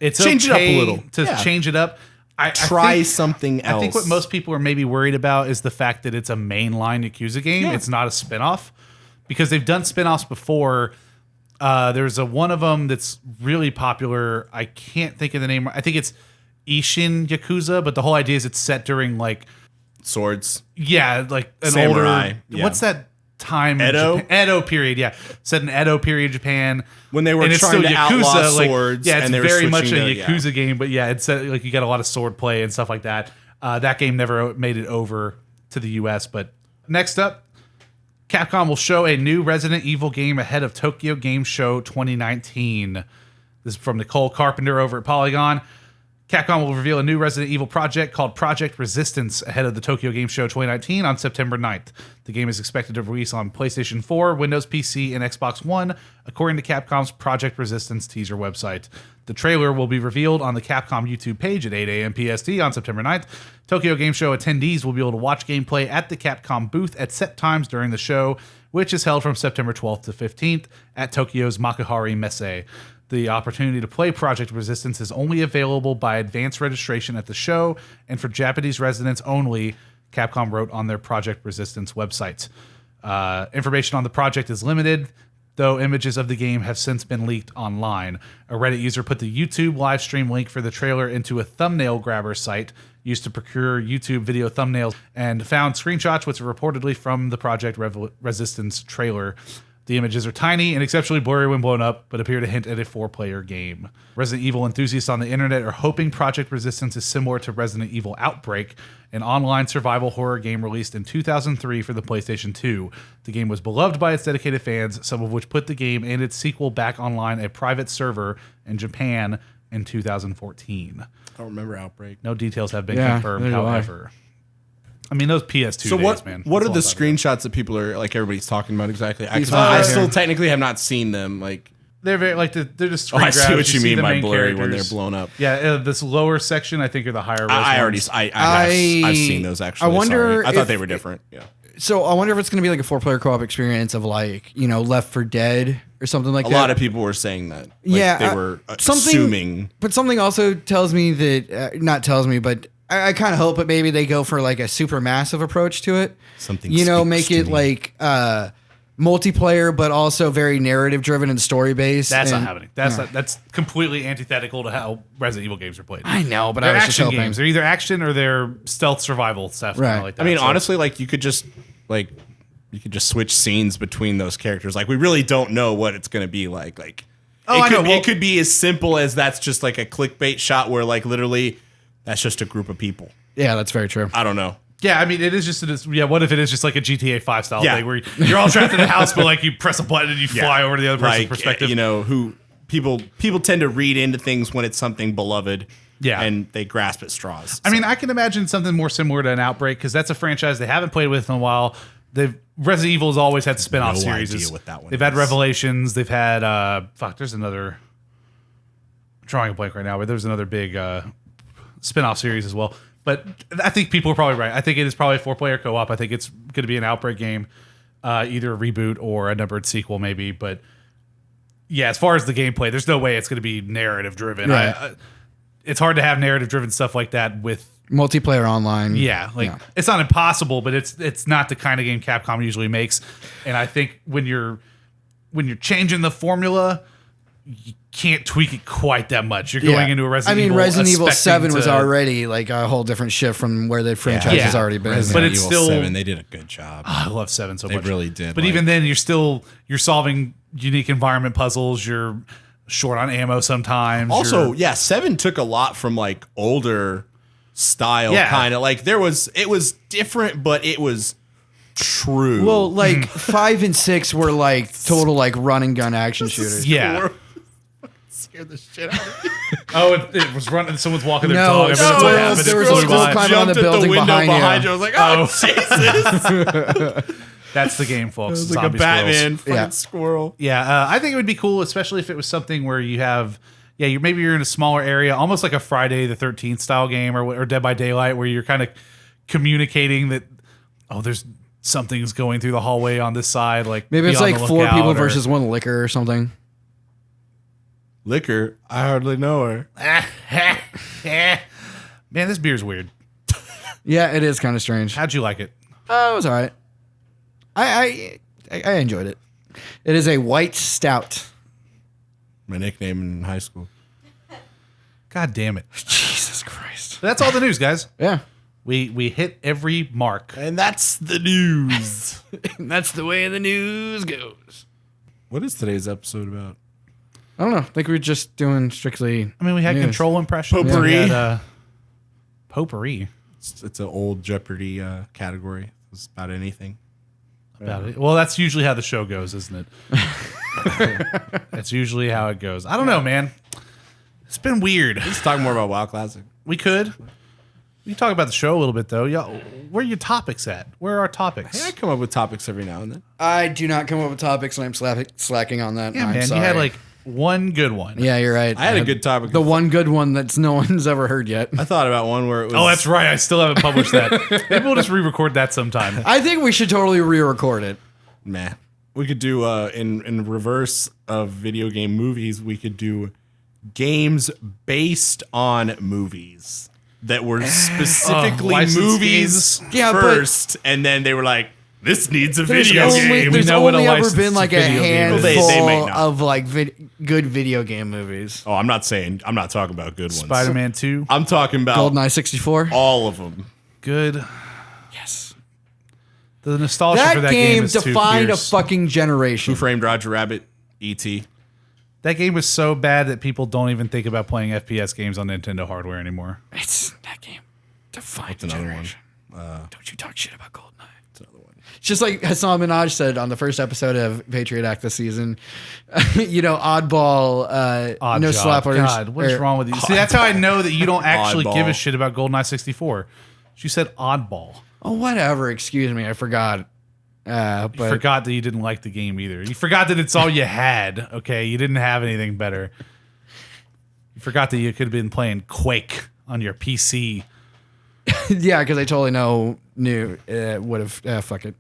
it's Change it up a okay little. to Yeah. change it up. I try think, something else. I think what most people are maybe worried about is the fact that it's a mainline Yakuza game. Yeah. It's not a spinoff, because they've done spinoffs before. There's one of them that's really popular. I can't think of the name. I think it's Ishin Yakuza, but the whole idea is it's set during like swords. like an Samurai, older. yeah. What's that time? in Edo? Japan? Edo period. Yeah, set in Edo period Japan. When they were And it's trying still to outlaw like, swords, yeah, it's and they were very much a switching to- Yakuza game, but yeah, it's like you got a lot of sword play and stuff like that. That game never made it over to the US. But next up, Capcom will show a new Resident Evil game ahead of Tokyo Game Show 2019. This is from Nicole Carpenter over at Polygon. Capcom will reveal a new Resident Evil project called Project Resistance ahead of the Tokyo Game Show 2019 on September 9th. The game is expected to release on PlayStation 4, Windows PC, and Xbox One, according to Capcom's Project Resistance teaser website. The trailer will be revealed on the Capcom YouTube page at 8 a.m. PST on September 9th. Tokyo Game Show attendees will be able to watch gameplay at the Capcom booth at set times during the show, which is held from September 12th to 15th at Tokyo's Makuhari Messe. The opportunity to play Project Resistance is only available by advance registration at the show and for Japanese residents only, Capcom wrote on their Project Resistance website. Information on the project is limited, though images of the game have since been leaked online. A Reddit user put the YouTube live stream link for the trailer into a thumbnail grabber site used to procure YouTube video thumbnails and found screenshots which are reportedly from the Project Resistance trailer. The images are tiny and exceptionally blurry when blown up, but appear to hint at a 4-player game. Resident Evil enthusiasts on the internet are hoping Project Resistance is similar to Resident Evil Outbreak, an online survival horror game released in 2003 for the PlayStation 2. The game was beloved by its dedicated fans, some of which put the game and its sequel back online a private server in Japan in 2014. I don't remember Outbreak. No details have been Yeah, confirmed, neither do I. however. I mean, those PS2 So days, man. what are the That's a long time ago. screenshots that people are like everybody's talking about exactly? These I ones. still technically have not seen them. Like They're very like they're just oh, screen I see grabs. what you mean the by main blurry when they're characters. blown up. Yeah, this lower section I think are the higher. I already ones. I've seen those actually. I wonder Sorry. I thought if- they were different. Yeah. So I wonder if it's going to be like a 4-player co-op experience of like, Left 4 Dead or something like A that. lot of people were saying that. Like, Yeah, they were something- assuming. But something also tells me that, not tells me, but I kind of hope that maybe they go for like a super massive approach to it. Something make speaks to it me. like multiplayer, but also very narrative driven and story based. That's not happening. That's completely antithetical to how Resident Evil games are played. I know, but They're I was just action hoping. games. They're either action or they're stealth survival stuff. Right. Like that. I mean, So- honestly, like you could just switch scenes between those characters. Like we really don't know what it's going to be like. Like it could be as simple as that's just like a clickbait shot where like literally that's just a group of people. Yeah, that's very true. I don't know. Yeah, I mean, it is just what if it is just like a GTA 5 style Yeah. thing where you're all trapped in a house, but like you press a button and you fly over to the other person's Like perspective. you know who people tend to read into things when it's something beloved. Yeah. And they grasp at straws. I mean, I can imagine something more similar to an Outbreak because that's a franchise they haven't played with in a while. Resident Evil has always had spin-off No series. idea what that one They've had is. Revelations. They've had there's another. I'm drawing a blank right now, but there's another big spin-off series as well. But I think people are probably right. I think it is probably a 4-player co-op. I think it's going to be an Outbreak game, either a reboot or a numbered sequel, maybe. But yeah, as far as the gameplay, there's no way it's going to be narrative driven. Right. It's hard to have narrative driven stuff like that with. Multiplayer online. Yeah, it's not impossible, but it's not the kind of game Capcom usually makes. And I think when you're changing the formula, you can't tweak it quite that much. You're going into a Resident Evil. Resident Evil 7 was to- already like a whole different shift from where the franchise Yeah. has already been. Resident But it's Evil still- 7, they did a good job. I love 7 so They much. really did, But like- even then, you're solving unique environment puzzles. You're short on ammo sometimes. Also, You're- 7 took a lot from like older style Yeah. kind of like it was different, but it was true. Well, like 5 and 6 were like total like run and gun action shooters. yeah. Scared the shit out of me. Oh, it was running. Someone's walking their No, dog. it's Everyone's still- what happened. there was It a flew squirrel by. climbing on the Jumped at building window behind you. I was like, oh, Jesus. That's the game, folks. It was like a Zombie Batman squirrels. fucking Yeah. squirrel. Yeah, I think it would be cool, especially if it was something where you have, maybe you're in a smaller area, almost like a Friday the 13th style game or Dead by Daylight, where you're kind of communicating that, there's something's going through the hallway on this side. Like Maybe it's be on like the 4 lookout people or- versus 1 liquor or something. Liquor, I hardly know her. Man, this beer's weird. Yeah, it is kind of strange. How'd you like it? Oh, it was all right. I enjoyed it. It is a white stout. My nickname in high school. God damn it. Jesus Christ. That's all the news, guys. Yeah. We hit every mark. And that's the news. That's the way the news goes. What is today's episode about? I don't know. I think we're just doing strictly. I mean, we had news. control impressions. Potpourri. We had, potpourri. It's an old Jeopardy category. It's about anything. About it. Well, that's usually how the show goes, isn't it? That's usually how it goes. I don't know, man. It's been weird. Let's talk more about WoW Classic. We could. We can talk about the show a little bit, though. Y'all, where are your topics at? Where are our topics? Hey, I come up with topics every now and then. I do not come up with topics, and I'm slacking on that. Yeah, I'm man. sorry. You had like one good one. Yeah, you're right. I had a good topic. The one good one that's no one's ever heard yet. I thought about one where it was. Oh, that's right. I still haven't published that. Maybe we'll just re-record that sometime. I think we should totally re-record it. Meh. We could do in reverse of video game movies. We could do games based on movies that were specifically licensed movies games. Yeah, but- first, and then they were like, "This needs a video only, game." There's know what a only ever licensed been like a video game handful is. They may not. of like good video game movies. Oh, I'm not talking about good ones. Spider-Man 2. I'm talking about GoldenEye 64. all of them. Good. Yes. The nostalgia That for that game is too defined a fierce. fucking generation. Who Framed Roger Rabbit? E.T. That game was so bad that people don't even think about playing FPS games on Nintendo hardware anymore. It's that game defined a another one? generation. Don't you talk shit about GoldenEye. That's another one. It's just like Hassan Minaj said on the first episode of Patriot Act this season. Oddball, Odd no job. slappers. God, what is wrong with you? See, that's how I know that you don't actually Oddball. give a shit about GoldenEye 64. She said oddball. Oh, whatever. Excuse me. I forgot. But You forgot that you didn't like the game either. You forgot that it's all you had. Okay, you didn't have anything better. You forgot that you could have been playing Quake on your PC. yeah, because I totally knew would have. Fuck it.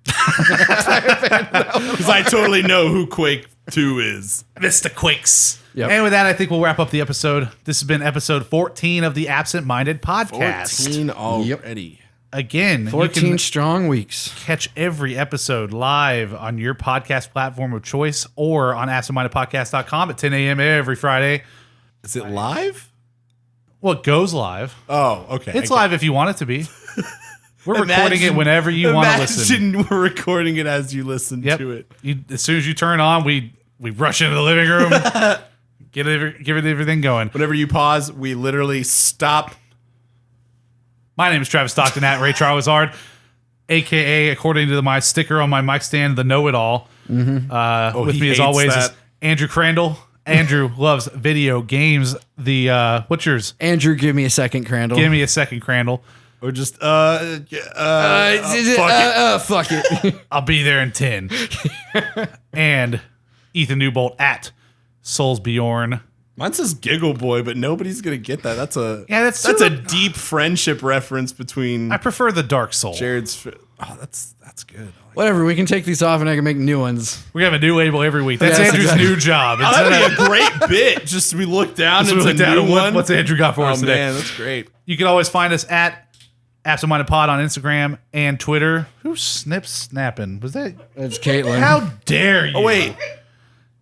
Because I totally know who Quake 2 is. Mr. Quakes. Yep. And with that, I think we'll wrap up the episode. This has been episode 14 of the Absent Minded Podcast. 14 already. Again, 14 you can strong weeks. catch every episode live on your podcast platform of choice or on absentmindedpodcast.com at 10 a.m. every Friday. Is it live? Well, it goes live. Oh, okay. It's live if you want it to be. We're recording it whenever you want to listen. Imagine we're recording it as you listen to it. As soon as you turn on, we rush into the living room, give it everything going. Whenever you pause, we literally stop. My name is Travis Stockton at Ray Charwizard, a.k.a. according to my sticker on my mic stand, the know-it-all. With he me as hates always that. is Andrew Crandell. Andrew loves video games. What's yours? Andrew, give me a second, Crandall. Give me a second, Crandall. Or just fuck it. I'll be there in 10. And Ethan Newbolt at Souls Bjorn. Mine says Giggle Boy, but nobody's gonna get that. That's that's a deep friendship reference between I prefer the Dark Soul. Jared's. Oh, that's good. Whatever, we can take these off and I can make new ones. We have a new label every week. That's Yes, Andrew's exactly. new job. Oh, that'd be a great bit. Just we look down and it's a new one. What's Andrew got for Oh us today? man, that's great. You can always find us at Absent Minded Pod on Instagram and Twitter. Who's snapping? Was that? It's Caitlin. How dare you? Oh wait,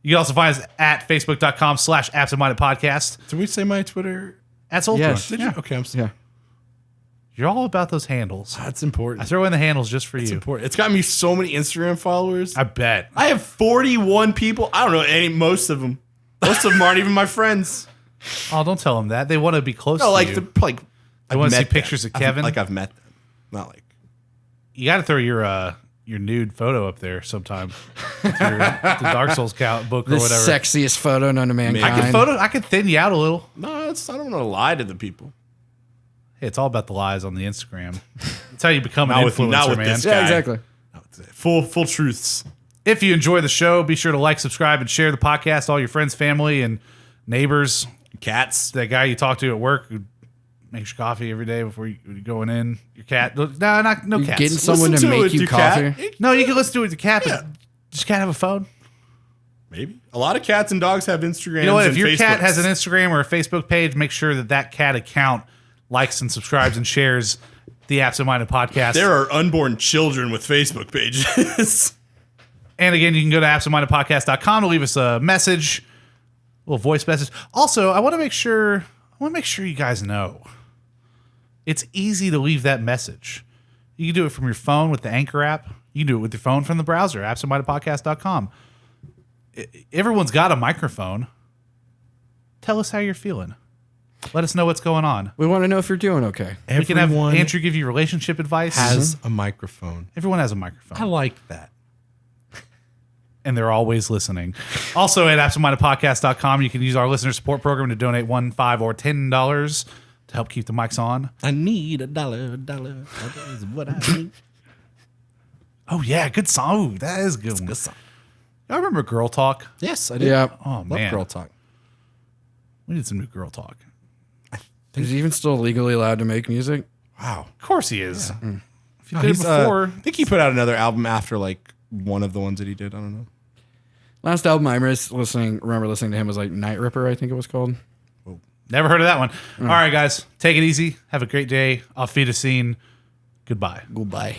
You can also find us at facebook.com/Absent Minded Podcast. did we say my Twitter? At Soul Yes. Did Did you? Okay, I'm sorry. Yeah. You're all about those handles. That's I important. throw in the handles just for It's you. important. It's got me so many Instagram followers. I bet. I have 41 people. I don't know most of them. Most of them aren't even my friends. Oh, don't tell them that. They want to be close No, to like you. I wanna see pictures of Kevin? I've met them. Not like You got to throw your nude photo up there sometime. The Dark Souls book or The whatever. sexiest photo known to mankind. I could thin you out a little. no. I don't want to lie to the people. Hey, it's all about the lies on the Instagram. That's how you become an Not with- influencer, not with man. this Yeah, guy. exactly. Full truths. If you enjoy the show, be sure to like, subscribe, and share the podcast. All your friends, family, and neighbors. Cats. That guy you talk to at work who makes your coffee every day before you're going in. Your cat. No cats. Getting someone Listen to to it, make you your coffee. cat. No, you can listen to it with your cat, but just can't have a phone. Maybe a lot of cats and dogs have Instagrams. You know what? If and your cat Facebooks. has an Instagram or a Facebook page, make sure that cat account likes and subscribes and shares the Absent Minded Podcast. There are unborn children with Facebook pages. And again, you can go to absentmindedpodcast.com to leave us a message, a little voice message. Also, I want to make sure you guys know it's easy to leave that message. You can do it from your phone with the Anchor app. You can do it with your phone from the browser, absentmindedpodcast.com. Everyone's got a microphone. Tell us how you're feeling. Let us know what's going on. We want to know if you're doing okay. We can have Everyone Andrew give you relationship advice. has a microphone. Everyone has a microphone. I like that. And they're always listening. Also at absentmindedpodcast.com, you can use our listener support program to donate $1, $5, or $10 to help keep the mics on. I need $1. That is what I need. Oh, yeah, good song. Ooh, that is a good one. Good song. I remember Girl Talk. Yes, I did. Yeah. Oh, Love man. girl talk. We need some new Girl Talk. Is he even still legally allowed to make music? Wow. Of course he is. If you No, did it he's, before, I think he put out another album after like one of the ones that he did. I don't know. Last album I remember listening to him was like Night Ripper, I think it was called. never heard of that one. All right, guys, take it easy. Have a great day. Auf Wiedersehen. Goodbye. Goodbye.